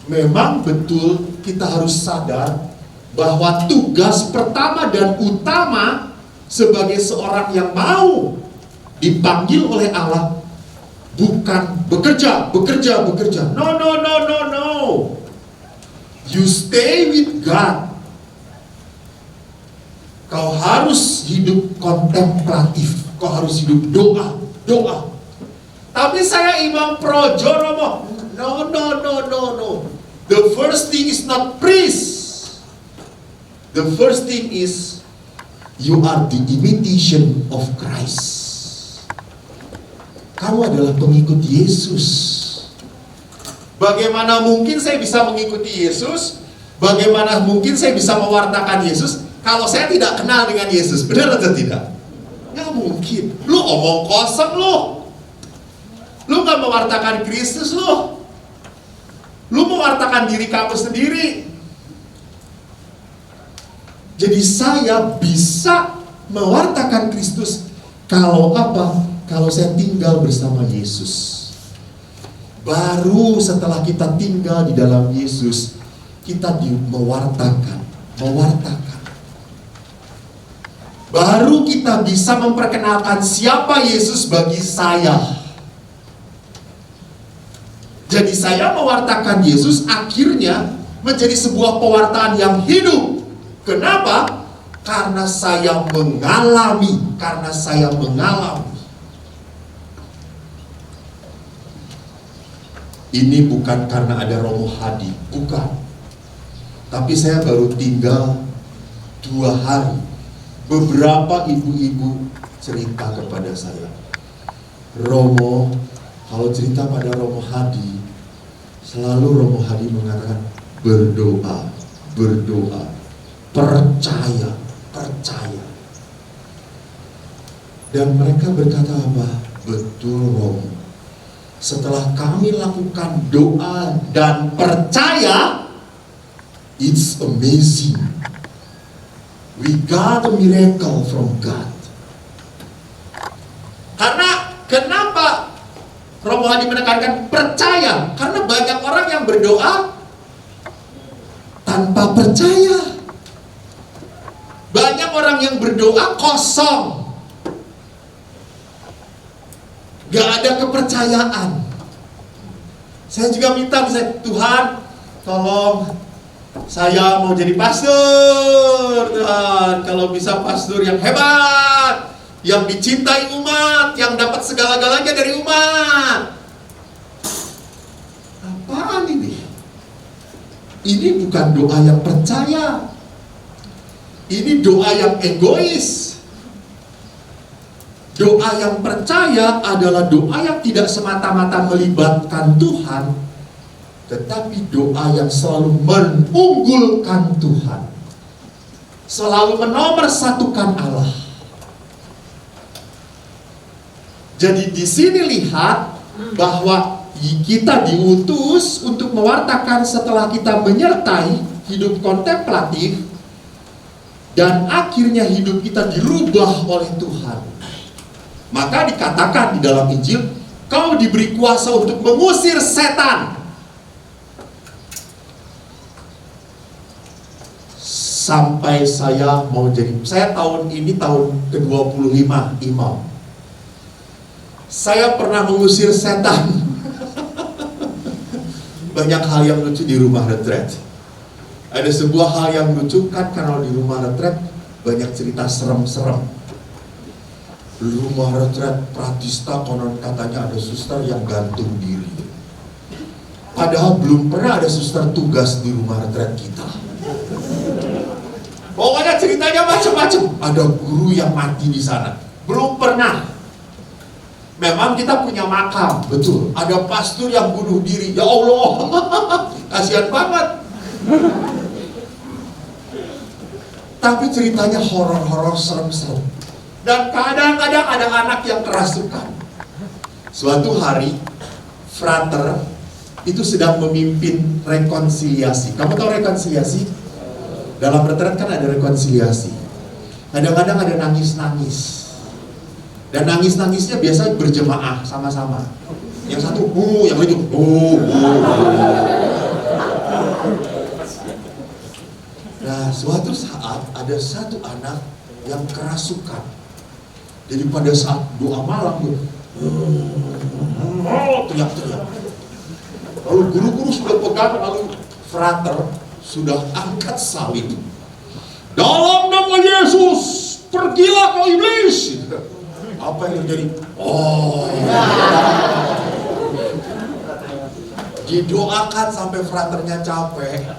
memang betul kita harus sadar bahwa tugas pertama dan utama sebagai seorang yang mau dipanggil oleh Allah bukan bekerja. No. You stay with God. Kau harus hidup kontemplatif. Kau harus hidup doa. Tapi saya Imam Projo Romo. No. The first thing is not priest. The first thing is you are the imitation of Christ. Kamu adalah pengikut Yesus. Bagaimana mungkin saya bisa mengikuti Yesus? Bagaimana mungkin saya bisa mewartakan Yesus kalau saya tidak kenal dengan Yesus? Benar atau tidak? Nggak mungkin. Lu omong kosong lu. Lu nggak mewartakan Kristus lu. Lu mewartakan diri kamu sendiri. Jadi saya bisa mewartakan Kristus kalau apa? Kalau saya tinggal bersama Yesus. Baru setelah kita tinggal di dalam Yesus, kita mewartakan. Baru kita bisa memperkenalkan siapa Yesus bagi saya. Jadi saya mewartakan Yesus akhirnya menjadi sebuah pewartaan yang hidup. Kenapa? Karena saya mengalami. Ini bukan karena ada Romo Hadi, bukan. Tapi saya baru tinggal 2 hari. Beberapa ibu-ibu cerita kepada saya, Romo, kalau cerita pada Romo Hadi, selalu Romo Hadi mengatakan berdoa, percaya. Dan mereka berkata apa? Betul Romo. Setelah kami lakukan doa dan percaya, it's amazing. We got a miracle from God. Karena kenapa Romo Hadi menekankan percaya? Karena banyak orang yang berdoa tanpa percaya. Banyak orang yang berdoa kosong. Gak ada kepercayaan. Saya juga minta misalnya, Tuhan tolong saya mau jadi pastor Tuhan. Kalau bisa pastor yang hebat, yang dicintai umat, yang dapat segala-galanya dari umat. ini bukan doa yang percaya. Ini doa yang egois. Doa yang percaya adalah doa yang tidak semata-mata melibatkan Tuhan, tetapi doa yang selalu mengunggulkan Tuhan, selalu menomorsatukan Allah. Jadi di sini lihat bahwa kita diutus untuk mewartakan setelah kita menyertai hidup kontemplatif, dan akhirnya hidup kita dirubah oleh Tuhan. Maka dikatakan di dalam Injil, kau diberi kuasa untuk mengusir setan. Sampai saya tahun ini tahun ke-25 imam. Saya pernah mengusir setan. Banyak hal yang lucu di rumah retret. Ada sebuah hal yang lucu kan, karena di rumah retret banyak cerita serem-serem. Rumah retret Pratista konon katanya ada suster yang gantung diri. Padahal belum pernah ada suster tugas di rumah retret kita. Pokoknya ceritanya macam-macam. Ada guru yang mati di sana. Belum pernah. Memang kita punya makam, betul. Ada pastor yang bunuh diri. Ya Allah, kasihan banget. Tapi ceritanya horor-horor serem-serem. Dan kadang-kadang ada anak yang kerasukan. Suatu hari, frater itu sedang memimpin rekonsiliasi. Kamu tahu rekonsiliasi? Dalam retret kan ada rekonsiliasi. Kadang-kadang ada nangis-nangis. Dan nangis-nangisnya biasa berjemaah sama-sama. Yang satu, yang lain, Nah, suatu saat ada satu anak yang kerasukan. Jadi pada saat doa malam, teriak-teriak. Lalu guru-guru sudah pegang, lalu frater sudah angkat salib. Dalam nama Yesus, pergilah kau iblis. Apa yang terjadi? Didoakan sampai fraternya capek,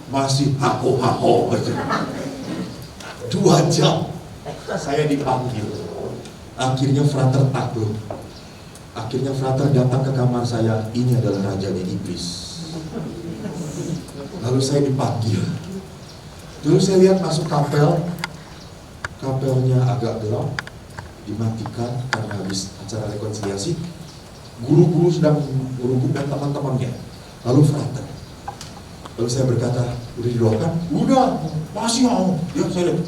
masih haho-haho. 2 jam saya dipanggil. Akhirnya frater takut. Akhirnya frater datang ke kamar saya. Ini adalah rajanya iblis. Lalu saya dipanggil. Dulu saya lihat masuk kapel. Kapelnya agak gelap, dimatikan karena habis acara rekonsiliasi. Guru-guru sedang guru dan teman-temannya. Lalu frater. Lalu saya berkata, udah didoakan? Udah, masih mau. Ya saya lihat.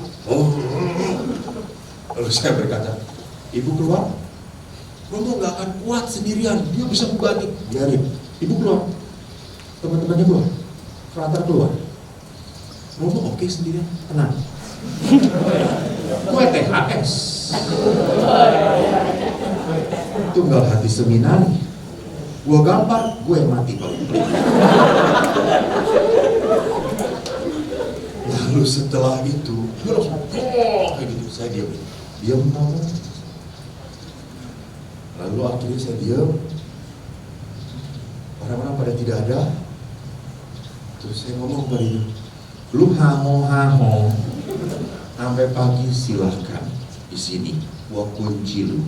Lalu saya berkata, ibu keluar. Romo gak akan kuat sendirian, dia bisa membantu. Biarin, ibu keluar. Teman-temannya keluar. Frater keluar. Romo oke sendirian, tenang. Gue THS. Tunggal hati seminari. Gue gampar, gue yang mati kalau Lalu setelah itu, dia langsung kayak gitu. Saya diam ngomong. Lalu akhirnya saya diam. Orang-orang pada tidak ada. Terus saya ngomong kepada dia, lu hamo-hamo sampai pagi silahkan di sini. Gua kunci lu.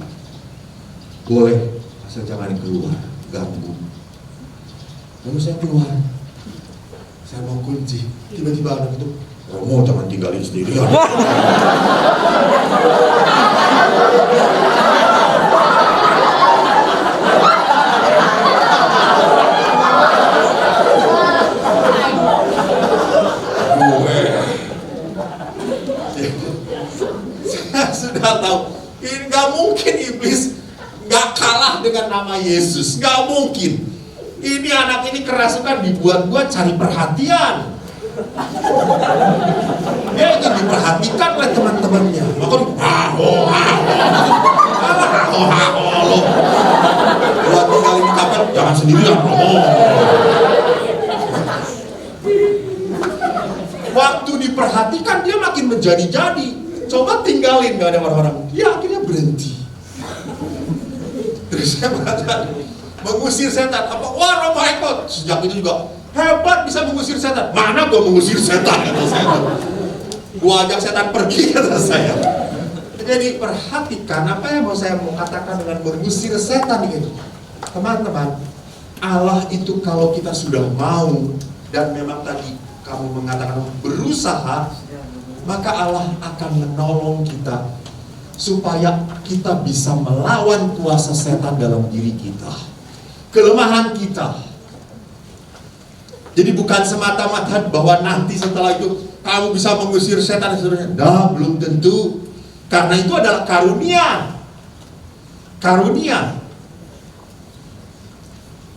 Boleh, asal jangan keluar, ganggu. Lalu saya keluar. Saya mau kunci. Tiba-tiba anak itu, Romo jangan tinggalin sendirian. Saya sudah tahu, ini gak mungkin iblis gak kalah dengan nama Yesus. Gak mungkin. Ini anak ini kerasukan dibuat gua cari perhatian. Dia ingin diperhatikan oleh teman-temannya. Makanya haho lo. Buat tinggalin di kapel, jangan sendirian. Waktu diperhatikan dia makin menjadi-jadi. Coba tinggalin, gak ada orang-orang. Dia akhirnya berhenti. Terus saya berkata, mengusir setan. Apa? Wah, Romo ikut. Sejak itu juga hebat bisa mengusir setan. Mana gua mengusir setan, kata saya. Gua ajak setan pergi, kata saya. Jadi perhatikan apa yang saya mau katakan dengan mengusir setan itu. Teman-teman, Allah itu kalau kita sudah mau, dan memang tadi kamu mengatakan berusaha, maka Allah akan menolong kita supaya kita bisa melawan kuasa setan dalam diri kita, kelemahan kita. Jadi bukan semata-mata bahwa nanti setelah itu kamu bisa mengusir setan dan seterusnya. Nah, belum tentu. Karena itu adalah karunia. Karunia.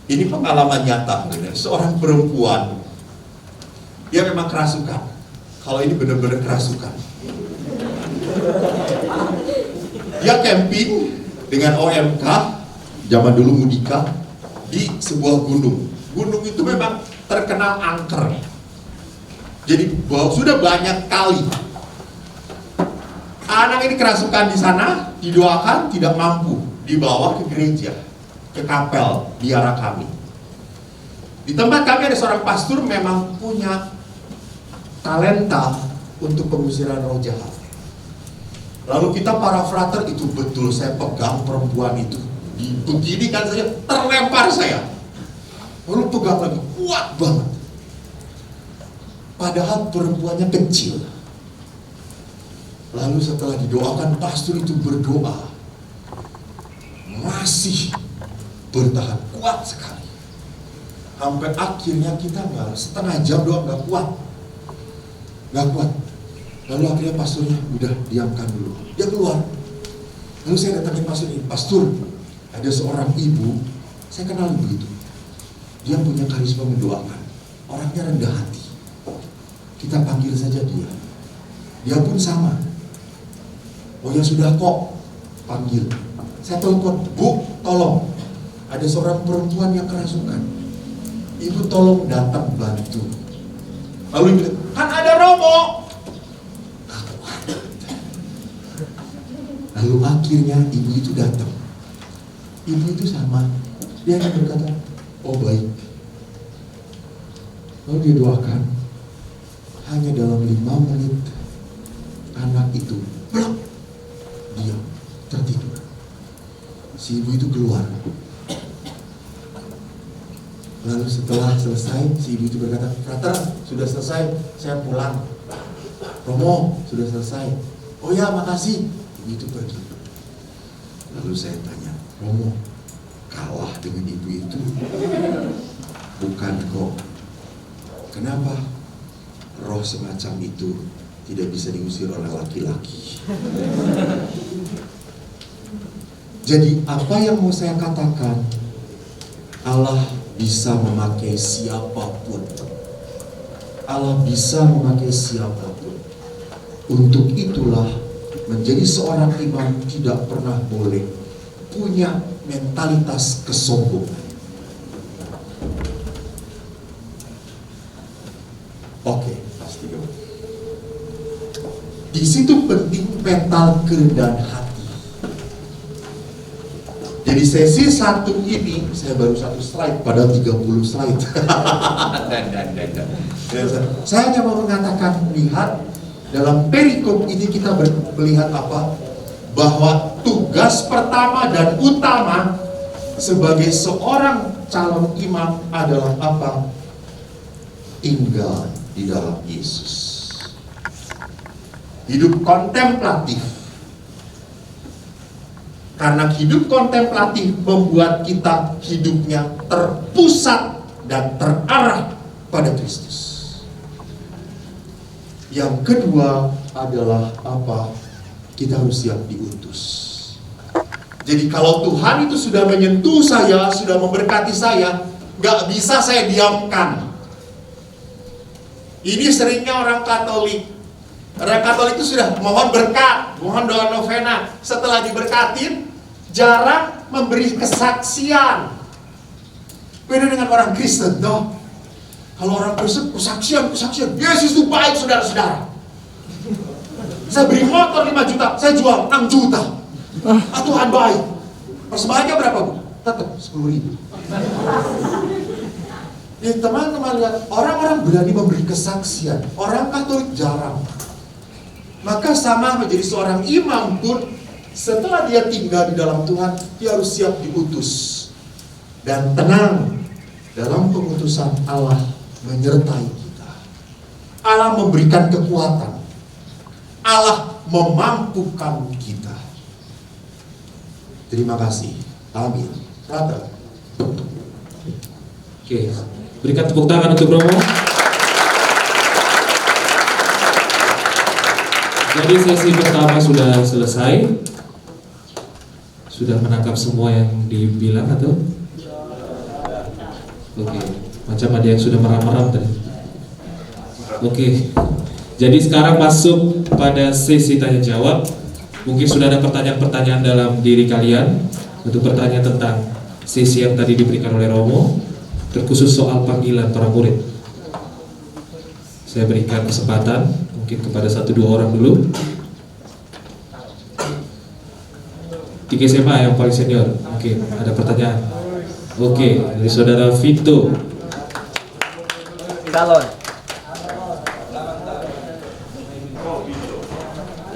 Ini pengalaman nyata. Seorang perempuan, dia memang kerasukan. Kalau ini benar-benar kerasukan. Dia camping dengan OMK, zaman dulu Mudika, di sebuah gunung. Gunung itu memang terkenal angker. Jadi sudah banyak kali anak ini kerasukan di sana, didoakan, tidak mampu, dibawa ke gereja, ke kapel biara kami. Di tempat kami ada seorang pastor memang punya talenta untuk pengusiran roh jahat. Lalu kita para frater itu betul, saya pegang perempuan itu, begini kan saja terlempar saya. Lalu pegang lagi, kuat banget. Padahal perempuannya kecil. Lalu setelah didoakan, pastor itu berdoa, masih bertahan kuat sekali. Sampai akhirnya kita setengah jam doa nggak kuat. Lalu akhirnya pastornya udah diamkan dulu. Dia keluar. Lalu saya datangin pastor ini, pastor, ada seorang ibu, saya kenal ibu itu. Dia punya karisma mendoakan. Orangnya rendah hati. Kita panggil saja dia. Dia pun sama. Oh ya sudah kok, panggil. Saya telepon, Bu, tolong. Ada seorang perempuan yang kerasukan. Ibu tolong datang bantu. Lalu ibu bilang, kan ada Romo. Lalu akhirnya ibu itu datang. Ibu itu sama. Dia hanya berkata, oh baik. Lalu dia doakan. Hanya dalam 5 menit anak itu blok, diam, tertidur. Si ibu itu keluar. Lalu setelah selesai, si ibu itu berkata, frater, sudah selesai, saya pulang. Romo, sudah selesai. Oh ya, makasih. Ibu itu pergi. Lalu saya tanya, Romo, kalah dengan ibu itu? Bukan kok. Kenapa? Roh semacam itu tidak bisa diusir oleh laki-laki. Jadi apa yang mau saya katakan, Allah bisa memakai siapapun. Allah bisa memakai siapapun. Untuk itulah menjadi seorang imam tidak pernah boleh punya mentalitas kesombongan. Oke, pasti. Di situ penting mental kerendahan hati. Jadi sesi 1 ini saya baru 1 slide padahal 30 slide. Saya hanya mau mengatakan, lihat dalam perikop ini kita melihat apa? Bahwa tugas pertama dan utama sebagai seorang calon imam adalah apa? Tinggal di dalam Yesus. Hidup kontemplatif. Karena hidup kontemplatif membuat kita hidupnya terpusat dan terarah pada Kristus. Yang kedua adalah apa? Kita harus siap diutus. Jadi kalau Tuhan itu sudah menyentuh saya, sudah memberkati saya, gak bisa saya diamkan. Ini seringnya orang Katolik. Orang Katolik itu sudah mohon berkat, mohon doa novena. Setelah diberkatin, jarang memberi kesaksian. Beda dengan orang Kristen, toh. Kalau orang Kristen, kesaksian. Yesus itu baik, saudara-saudara. Saya beri motor 5 juta, saya jual 6 juta. Tuhan baik. Persembahannya berapa, Bu? Tetap 10.000. Jadi teman-teman lihat, orang-orang berani memberi kesaksian. Orang Katolik jarang. Maka sama menjadi seorang imam pun, setelah dia tinggal di dalam Tuhan, dia harus siap diutus. Dan tenang, dalam pengutusan Allah menyertai kita. Allah memberikan kekuatan. Allah memampukan kita. Terima kasih. Amin. Brother. Oke, berikan tepuk tangan untuk Romo. Jadi sesi pertama sudah selesai. Sudah menangkap semua yang dibilang atau? Oke, macam ada yang sudah meram-meram tadi. Oke, jadi sekarang masuk pada sesi tanya jawab. Mungkin sudah ada pertanyaan-pertanyaan dalam diri kalian. Untuk pertanyaan tentang sesi yang tadi diberikan oleh Romo, terkhusus soal panggilan para murid. Saya berikan kesempatan mungkin kepada 1-2 orang dulu. 3 SMA yang paling senior. Oke, ada pertanyaan. Oke, dari saudara Vito. Calon.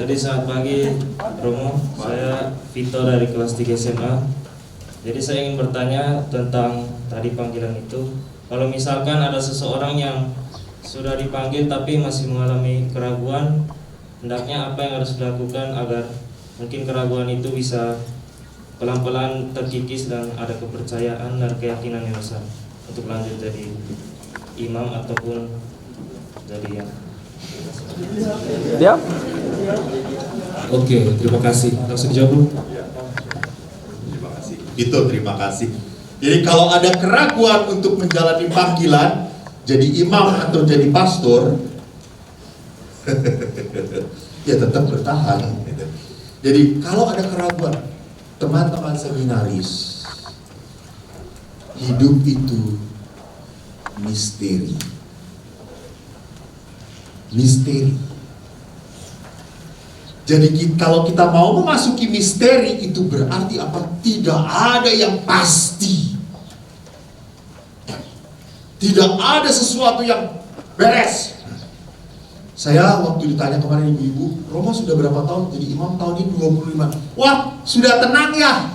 Jadi selamat pagi Romo, saya Vito dari kelas 3 SMA. Jadi saya ingin bertanya tentang tadi panggilan itu. Kalau misalkan ada seseorang yang sudah dipanggil tapi masih mengalami keraguan, hendaknya apa yang harus dilakukan agar mungkin keraguan itu bisa pelan-pelan terkikis dan ada kepercayaan dan keyakinan yang besar untuk lanjut jadi imam ataupun jadi yang. Dia? Oke, terima kasih. Langsung dijawab dulu. Terima kasih. Itu terima kasih. Jadi kalau ada keraguan untuk menjalani panggilan jadi imam atau jadi pastor, ya tetap bertahan. Jadi kalau ada keraguan, teman-teman seminaris, hidup itu misteri. Misteri. Jadi kalau kita mau memasuki misteri itu berarti apa? Tidak ada yang pasti. Tidak ada sesuatu yang beres. Saya waktu ditanya kemarin ibu-ibu, Romo sudah berapa tahun jadi imam? Tahun ini 25. Wah, sudah tenang ya?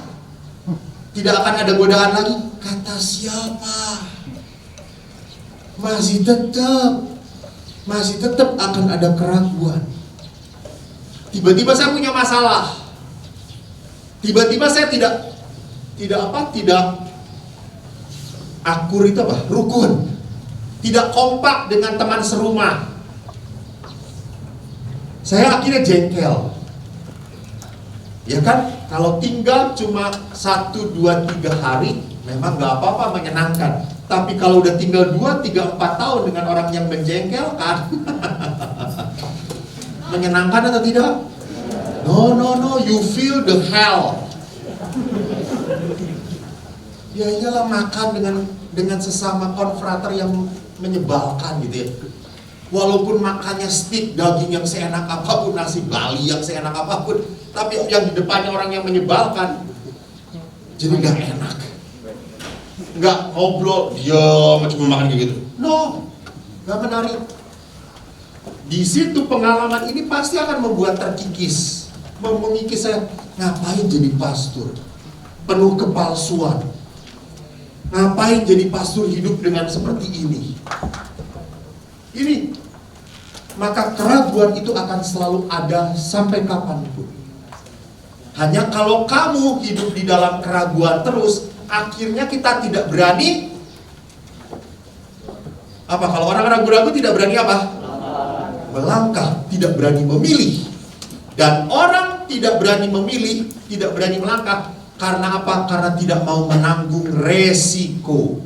Tidak akan ada godaan lagi. Kata siapa? Masih tetap akan ada keraguan. Tiba-tiba saya punya masalah. Tiba-tiba saya tidak akur itu apa? Rukun. Tidak kompak dengan teman serumah. Saya akhirnya jengkel. Ya kan? Kalau tinggal cuma 1, 2, 3 hari, memang gak apa-apa, menyenangkan. Tapi kalau udah tinggal 2, 3, 4 tahun dengan orang yang menjengkelkan, menyenangkan atau tidak? No, you feel the hell. Ya iyalah, makan dengan sesama konfrater yang menyebalkan gitu ya. Walaupun makannya steak, daging yang seenak apapun, nasi Bali yang seenak apapun, tapi yang di depannya orang yang menyebalkan, jadi gak enak. Gak ngobrol, diam, cuma makan kayak gitu. No, gak menarik. Di situ pengalaman ini pasti akan membuat terkikis, mengikis saya. Ngapain jadi pastor? Penuh kepalsuan. Ngapain jadi pastor hidup dengan seperti ini? Ini, maka keraguan itu akan selalu ada sampai kapanpun. Hanya kalau kamu hidup di dalam keraguan terus, akhirnya kita tidak berani. Apa? Kalau orang ragu-ragu tidak berani apa? Melangkah, tidak berani memilih. Dan orang tidak berani memilih, tidak berani melangkah. Karena apa? Karena tidak mau menanggung resiko.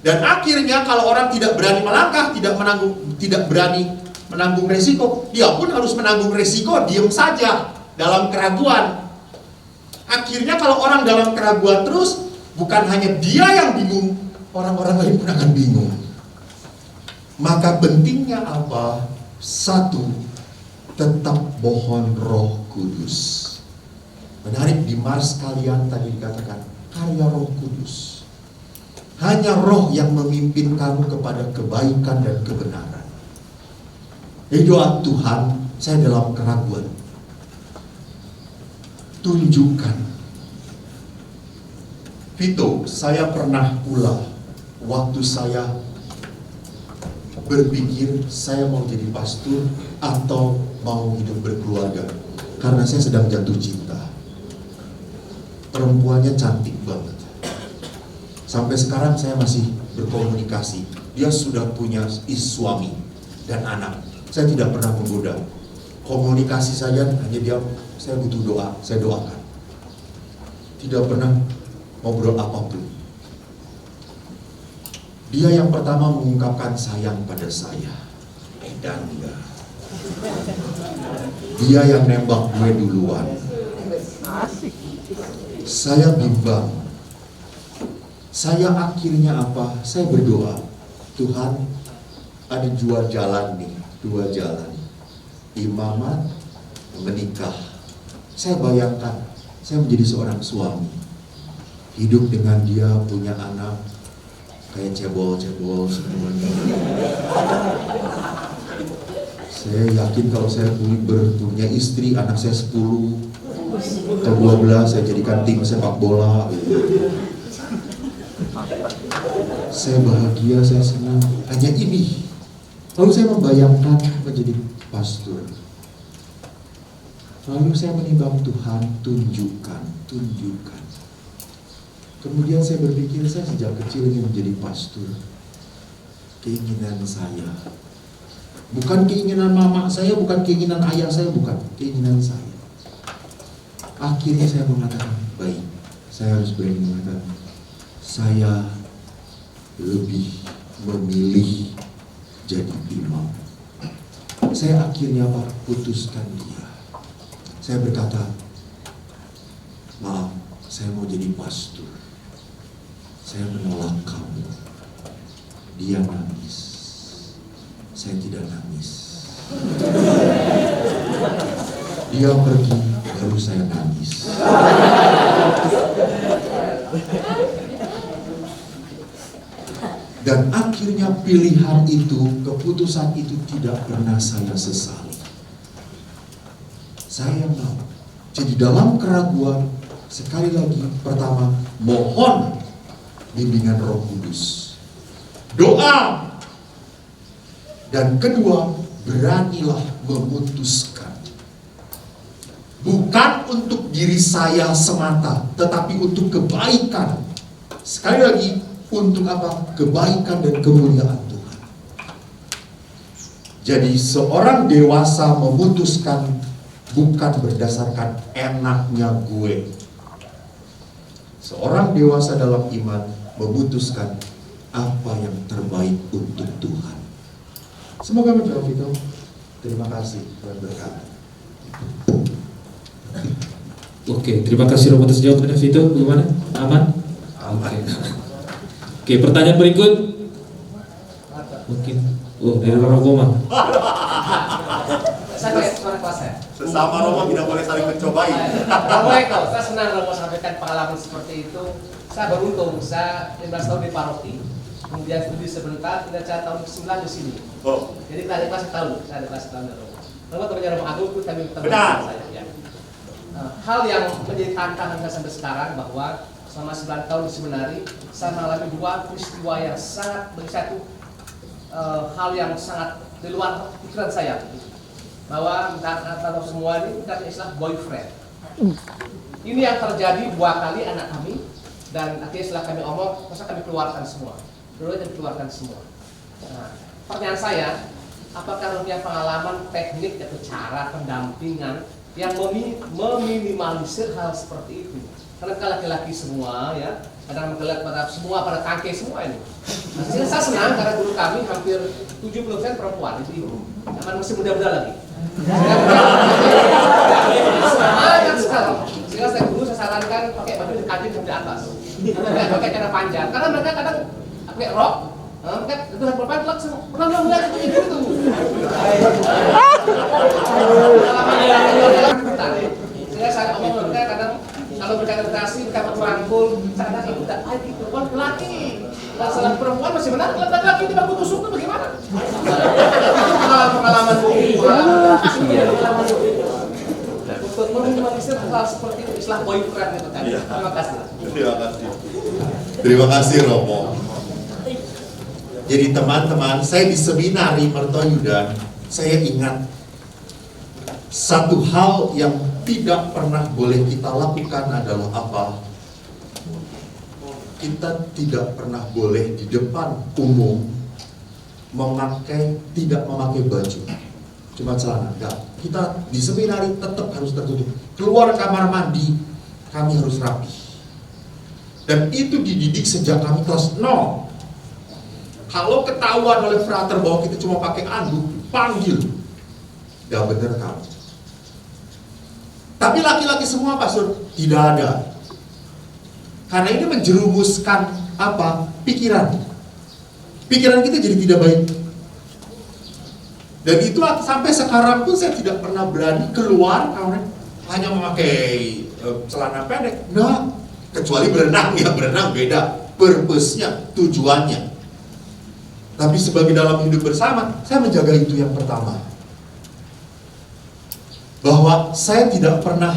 Dan akhirnya kalau orang tidak berani melangkah, tidak berani menanggung resiko, dia pun harus menanggung resiko, diam saja dalam keraguan. Akhirnya kalau orang dalam keraguan terus, bukan hanya dia yang bingung, orang-orang lain pun akan bingung. Maka pentingnya apa? 1, tetap mohon Roh Kudus. Menarik, di Mars kalian tadi dikatakan karya Roh Kudus. Hanya Roh yang memimpin kamu kepada kebaikan dan kebenaran. Doa Tuhan, saya dalam keraguan. Tunjukkan. Vito, saya pernah pula waktu saya berpikir saya mau jadi pastor atau mau hidup berkeluarga, karena saya sedang jatuh cinta. Perempuannya cantik banget. Sampai sekarang saya masih berkomunikasi. Dia sudah punya suami dan anak. Saya tidak pernah menggoda. Komunikasi saja hanya dia, saya butuh doa, saya doakan. Tidak pernah ngobrol apapun. Dia yang pertama mengungkapkan sayang pada saya. Dan enggak. Dia yang nembak gue duluan. Saya bimbang. Saya akhirnya apa? Saya berdoa, Tuhan, ada dua jalan nih, dua jalan. Imamat, menikah. Saya bayangkan, saya menjadi seorang suami. Hidup dengan dia, punya anak, kayak cebol-cebol semuanya. Saya yakin kalau saya punya istri, anak saya 10 atau 12, saya jadikan tim sepak bola. Saya bahagia, saya senang. Hanya ini. Lalu saya membayangkan menjadi pastor. Lalu saya menimbang, Tuhan, tunjukkan. Kemudian saya berpikir, saya sejak kecil ingin menjadi pastor. Keinginan saya. Bukan keinginan mama saya, bukan keinginan ayah saya, bukan. Keinginan saya. Akhirnya saya mengatakan, baik, saya harus berani mengatakan, saya lebih memilih jadi imam. Saya akhirnya putuskan dia. Saya berkata, maaf, saya mau jadi pastor. Saya menolak kamu. Dia nangis. Saya tidak nangis. Dia pergi, baru saya nangis. Dan akhirnya pilihan itu, keputusan itu tidak pernah saya sesali. Saya mau. Jadi dalam keraguan, sekali lagi, pertama, mohon bimbingan Roh Kudus. Doa. Dan kedua, beranilah memutuskan. Bukan untuk diri saya semata, tetapi untuk kebaikan. Sekali lagi, untuk apa? Kebaikan dan kemuliaan Tuhan. Jadi seorang dewasa memutuskan bukan berdasarkan enaknya gue. Seorang dewasa dalam iman memutuskan apa yang terbaik untuk Tuhan. Semoga menjawab itu. Terima kasih, Tuhan berkati. Oke, terima kasih Romo atas jawabannya. Vito, bagaimana? Aman? Oke, pertanyaan berikut. Mungkin, dari Roma. Saya kayak suara kelas saya. Sesama Roma tidak boleh saling mencobai. Assalamualaikum. Saya senang Romo sampaikan pengalaman seperti itu. Saya beruntung, saya 15 tahun di paroki. Kemudian studi sebentar, tidak saya tahun ke-9 di sini. Oh. Jadi tadi kelas tahun, saya ada kelas tahun dari Romo. Romo temannya Romo Agung itu kami ketemu Benar. saya. Ya. Hal yang menjadi tantangan saya sampai sekarang bahwa selama 9 tahun di seminari, saya mengalami dua peristiwa yang sangat bagi saya itu hal yang sangat di luar pikiran saya. Bahwa tahu semua ini kita istilah boyfriend. Ini yang terjadi 2 kali anak kami, dan akhirnya setelah kami omong, masa kami keluarkan semua. Dulu kami keluarkan semua. Nah, pertanyaan saya, apakah punya pengalaman teknik atau cara pendampingan yang meminimalisir hal seperti itu? Karena kita laki-laki semua ya, kadang melihat pada semua pada tangke semua ini. Nah, saya senang karena guru kami hampir 70% perempuan, itu masih muda-muda lagi. Semangat sekali. Sehingga saya dulu saya sarankan pakai baju dekatin sampai atas, pakai cara panjang. Karena mereka kadang pakai rok, mereka itu perempuan langsung pernah melihat begitu. Sehingga saya omong mereka kadang kalau berkata-kata mereka merangkul, kadang itu tak lagi perempuan laki. sebenarnya laki-laki di baku tusuk itu bagaimana? Pengalaman untuk meminimalisir hal seperti itu, istilah boyfriend itu tadi. Terima kasih. Terima kasih Romo. Jadi teman-teman, saya di seminari Mertoyudan, saya ingat satu hal yang tidak pernah boleh kita lakukan adalah apa? Kita tidak pernah boleh di depan umum tidak memakai baju, cuma celana. Enggak. Kita di seminari tetap harus tertutup. Keluar kamar mandi, kami harus rapi. Dan itu dididik sejak kami kelas 0. Kalau ketahuan oleh frater bahwa kita cuma pakai anduk, panggil. Gak bener kamu. Tapi laki-laki semua pastor tidak ada. Karena ini menjerumuskan apa? Pikiran. Pikiran kita jadi tidak baik. Dan itu sampai sekarang pun saya tidak pernah berani keluar karena hanya memakai celana pendek. Nah, kecuali berenang, ya berenang beda. Purpose-nya, tujuannya. Tapi sebagai dalam hidup bersama, saya menjaga itu yang pertama. Bahwa saya tidak pernah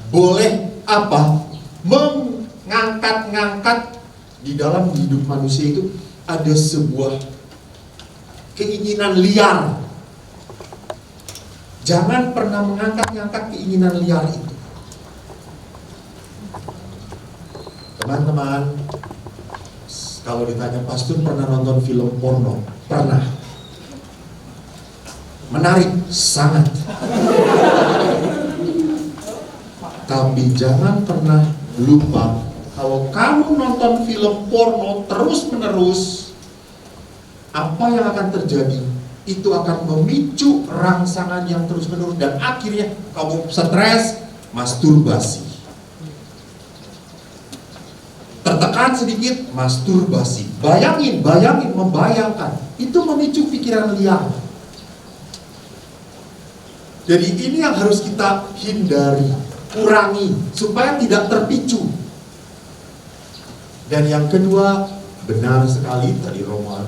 boleh mengangkat-ngangkat di dalam hidup manusia itu ada sebuah keinginan liar. Jangan pernah mengangkat-ngangkat keinginan liar itu. Teman-teman, kalau ditanya pastor pernah nonton film porno? Pernah. Menarik, sangat. Tapi jangan pernah lupa, kalau kamu nonton film porno terus-menerus, apa yang akan terjadi? Itu akan memicu rangsangan yang terus-menerus dan akhirnya kamu stres, masturbasi. Tertekan sedikit, masturbasi. Bayangin, membayangkan. Itu memicu pikiran liar. Jadi ini yang harus kita hindari, kurangi, supaya tidak terpicu. Dan yang kedua, benar sekali tadi Romo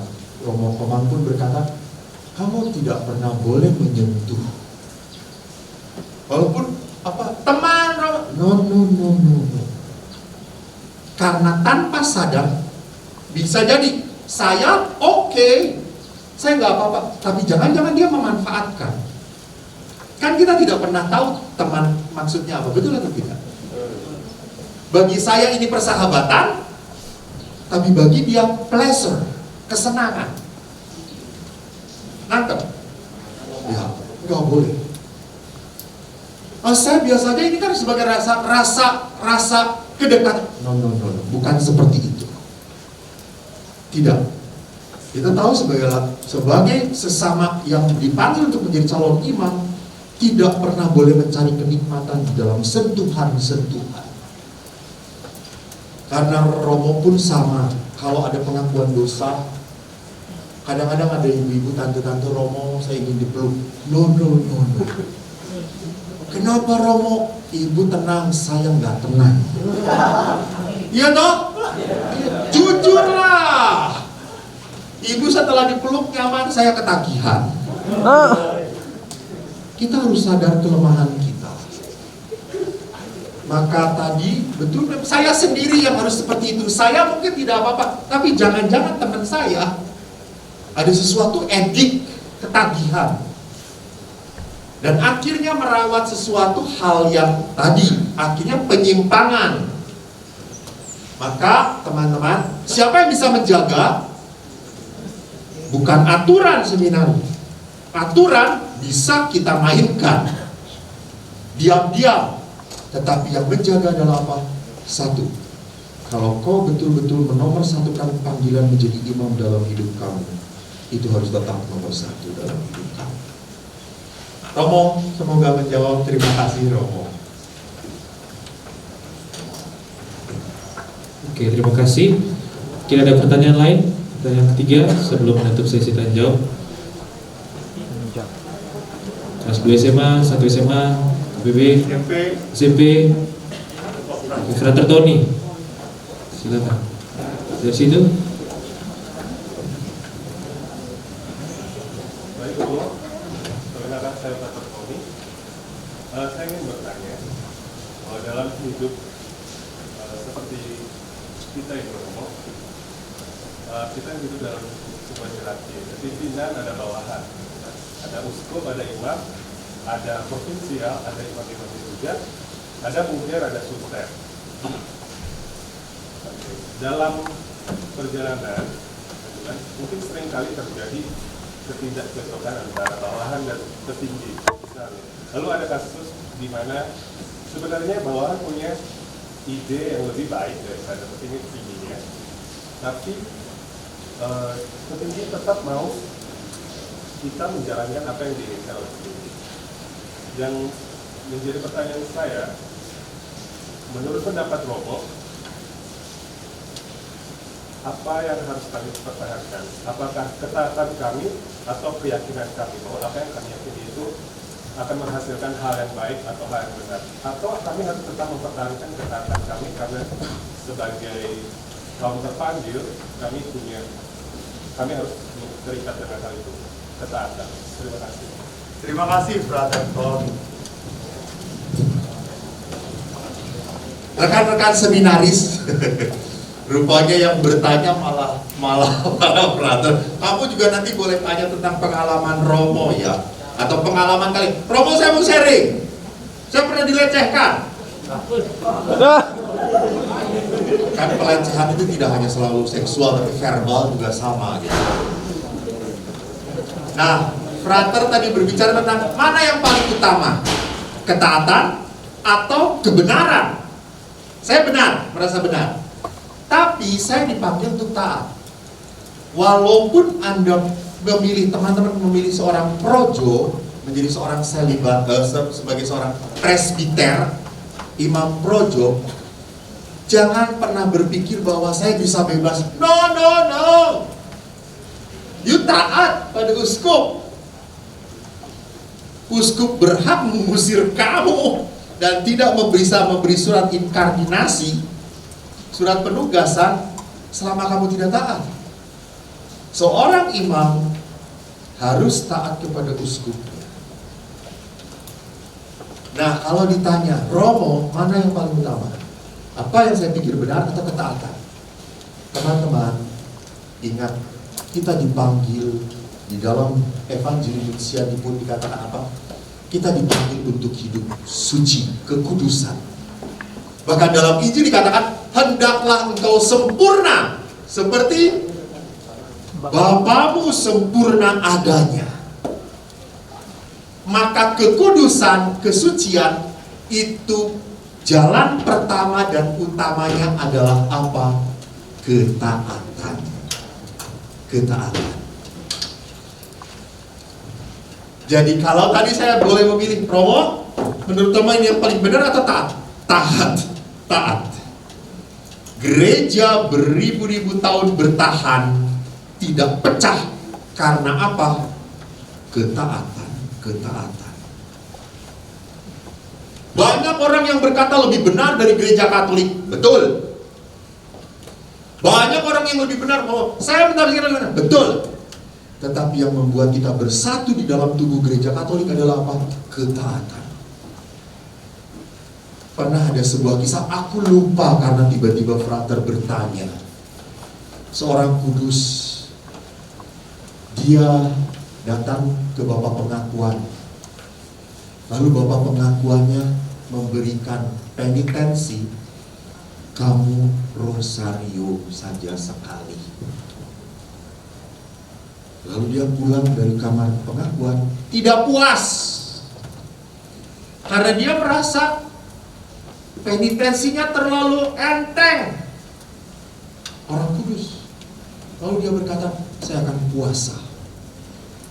Komang pun berkata, kamu tidak pernah boleh menyentuh. Walaupun teman, no. Karena tanpa sadar, bisa jadi saya oke, saya nggak apa-apa, tapi jangan-jangan dia memanfaatkan. Kan kita tidak pernah tahu teman maksudnya apa, betul atau tidak? Bagi saya ini persahabatan, tapi bagi dia pleasure, kesenangan. Nangkep? Ya, nggak boleh. Saya biasanya ini kan sebagai rasa kedekatan. No, bukan seperti itu. Tidak. Kita tahu sebagai sesama yang dipanggil untuk menjadi calon imam, tidak pernah boleh mencari kenikmatan di dalam sentuhan-sentuhan. Karena Romo pun sama, kalau ada pengakuan dosa, kadang-kadang ada ibu-ibu, tante-tante, Romo saya ingin dipeluk. No. Kenapa Romo? Ibu tenang, saya nggak tenang. Iya toh? Jujurlah. Ibu setelah dipeluk nyaman, saya ketagihan. Kita harus sadar kelemahan kita. Maka tadi, betul, saya sendiri yang harus seperti itu. Saya mungkin tidak apa-apa, tapi jangan-jangan teman saya ada sesuatu edik, ketagihan. Dan akhirnya merawat sesuatu hal yang tadi, akhirnya penyimpangan. Maka teman-teman, siapa yang bisa menjaga? Bukan aturan seminar. Aturan bisa kita mainkan diam-diam. Tetapi yang menjaga adalah apa? Satu, kalau kau betul-betul menomorsatukan panggilan menjadi imam dalam hidup kamu, itu harus tetap nomor satu dalam hidup kamu. Romo, semoga menjawab. Terima kasih Romo. Oke, terima kasih. Kira ada pertanyaan lain? Pertanyaan ketiga sebelum menutup sesi tanya jawab. Kelas 2 SMA, 1 SMA, KBB, SMP, Frater Tony. Silakan. Dari situ. Perkenalkan saya Frater Tommy. Saya ingin bertanya bahwa dalam hidup seperti kita ini Romo, kita hidup dalam sebuah hierarki. Di pimpinan ada bawahan, ada uskup, ada imam, ada provinsial, ada imam-imam juga, ada mungkin ada sultan. Dalam perjalanan, mungkin seringkali terjadi ketidakcocokan antara bawahan dan petinggi. Lalu ada kasus di mana sebenarnya bawahan punya ide yang lebih baik daripada petingginya, tapi petinggi tetap mau kita menjalankan apa yang diinginkan oleh petinggi. Yang menjadi pertanyaan saya, menurut pendapat Romo, apa yang harus kami pertahankan? Apakah ketaatan kami atau keyakinan kami bahwa apa yang kami yakini itu akan menghasilkan hal yang baik atau hal yang benar? Atau kami harus tetap mempertahankan ketaatan kami karena sebagai kaum terpanggil kami harus terikat dengan hal itu, ketaatan. Terima kasih. Terima kasih, Brother Tom. Rekan-rekan seminaris, rupanya yang bertanya malah Brother. Kamu juga nanti boleh tanya tentang pengalaman Romo ya, atau pengalaman kalian. Romo, saya mau sharing. Saya pernah dilecehkan. Kan pelecehan itu tidak hanya selalu seksual, tapi verbal juga sama gitu. Nah, Frater tadi berbicara tentang mana yang paling utama, ketaatan atau kebenaran. Saya merasa benar. Tapi saya dipanggil untuk taat. Walaupun Anda teman-teman memilih seorang projo, menjadi seorang selibat, sebagai seorang presbiter, imam projo, jangan pernah berpikir bahwa saya bisa bebas. No. You taat pada uskup. Uskup berhak mengusir kamu dan tidak bisa memberi surat inkardinasi, surat penugasan selama kamu tidak taat. Seorang imam harus taat kepada uskup. Nah, kalau ditanya, Romo, mana yang paling utama? Apa yang saya pikir benar atau ketaatan? Teman-teman, ingat, kita dipanggil di dalam Evangelii Luciani pun dikatakan apa? Kita dipanggil untuk hidup suci, kekudusan. Bahkan dalam Injil dikatakan, hendaklah engkau sempurna seperti Bapamu sempurna adanya. Maka kekudusan, kesucian itu jalan pertama dan utamanya adalah apa? Ketaatan. Ketaatan. Jadi kalau tadi saya boleh memilih, Romo, menurut teman ini yang paling benar atau taat? Taat. Gereja beribu-ribu tahun bertahan tidak pecah karena apa? Ketaatan. Banyak orang yang berkata lebih benar dari gereja Katolik, betul. Banyak orang yang lebih benar bahwa saya mentafsirkan benar, betul. Tetapi yang membuat kita bersatu di dalam tubuh gereja Katolik adalah apa? Ketaatan. Pernah ada sebuah kisah, aku lupa karena tiba-tiba Frater bertanya. Seorang kudus, dia datang ke Bapak Pengakuan. Lalu Bapak Pengakuannya memberikan penitensi, kamu rosario saja sekali. Lalu dia pulang dari kamar pengakuan, tidak puas. Karena dia merasa penitensinya terlalu enteng. Orang kudus. Lalu dia berkata, saya akan puasa.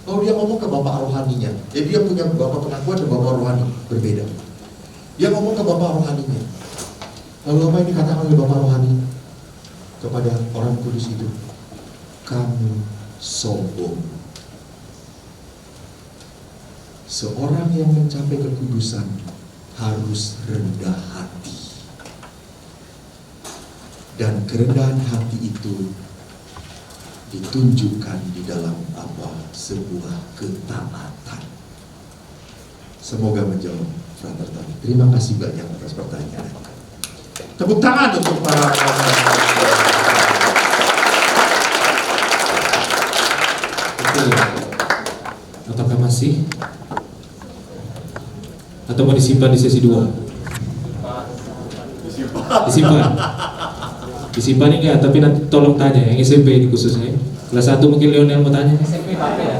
Lalu dia ngomong ke bapak rohaninya. Jadi dia punya bapak pengakuan dan bapak rohani berbeda. Dia ngomong ke bapak rohaninya. Lalu apa yang dikatakan oleh bapak rohani kepada orang kudus itu? Kamu sombong. Seorang yang mencapai kekudusan harus rendah hati. Dan kerendahan hati itu ditunjukkan di dalam apa? Sebuah ketaatan. Semoga menjawab Frater tadi. Terima kasih banyak atas pertanyaan. Tepuk tangan untuk para Oke. Apakah masih? Atau mau disimpan di sesi 2? Disimpan. Disimpan enggak, tapi nanti tolong tanya yang SMP ini khususnya. Kelas 1 mungkin Lionel mau tanya. SMP Bape ya.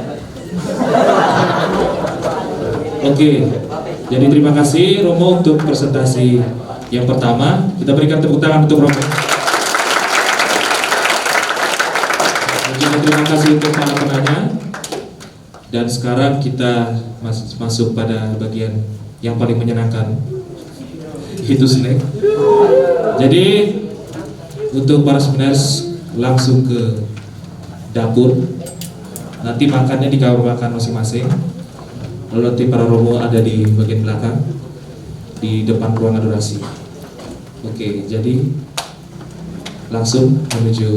Oke. Jadi terima kasih Romo untuk presentasi yang pertama. Kita berikan tepuk tangan untuk Romo. Dan terima kasih untuk para penanya. Dan sekarang kita masuk pada bagian yang paling menyenangkan, itu snack. Jadi untuk para seminars langsung ke dapur. Nanti makannya di kamar makan masing-masing. Lalu nanti para romo ada di bagian belakang, di depan ruang adorasi. Oke, jadi langsung menuju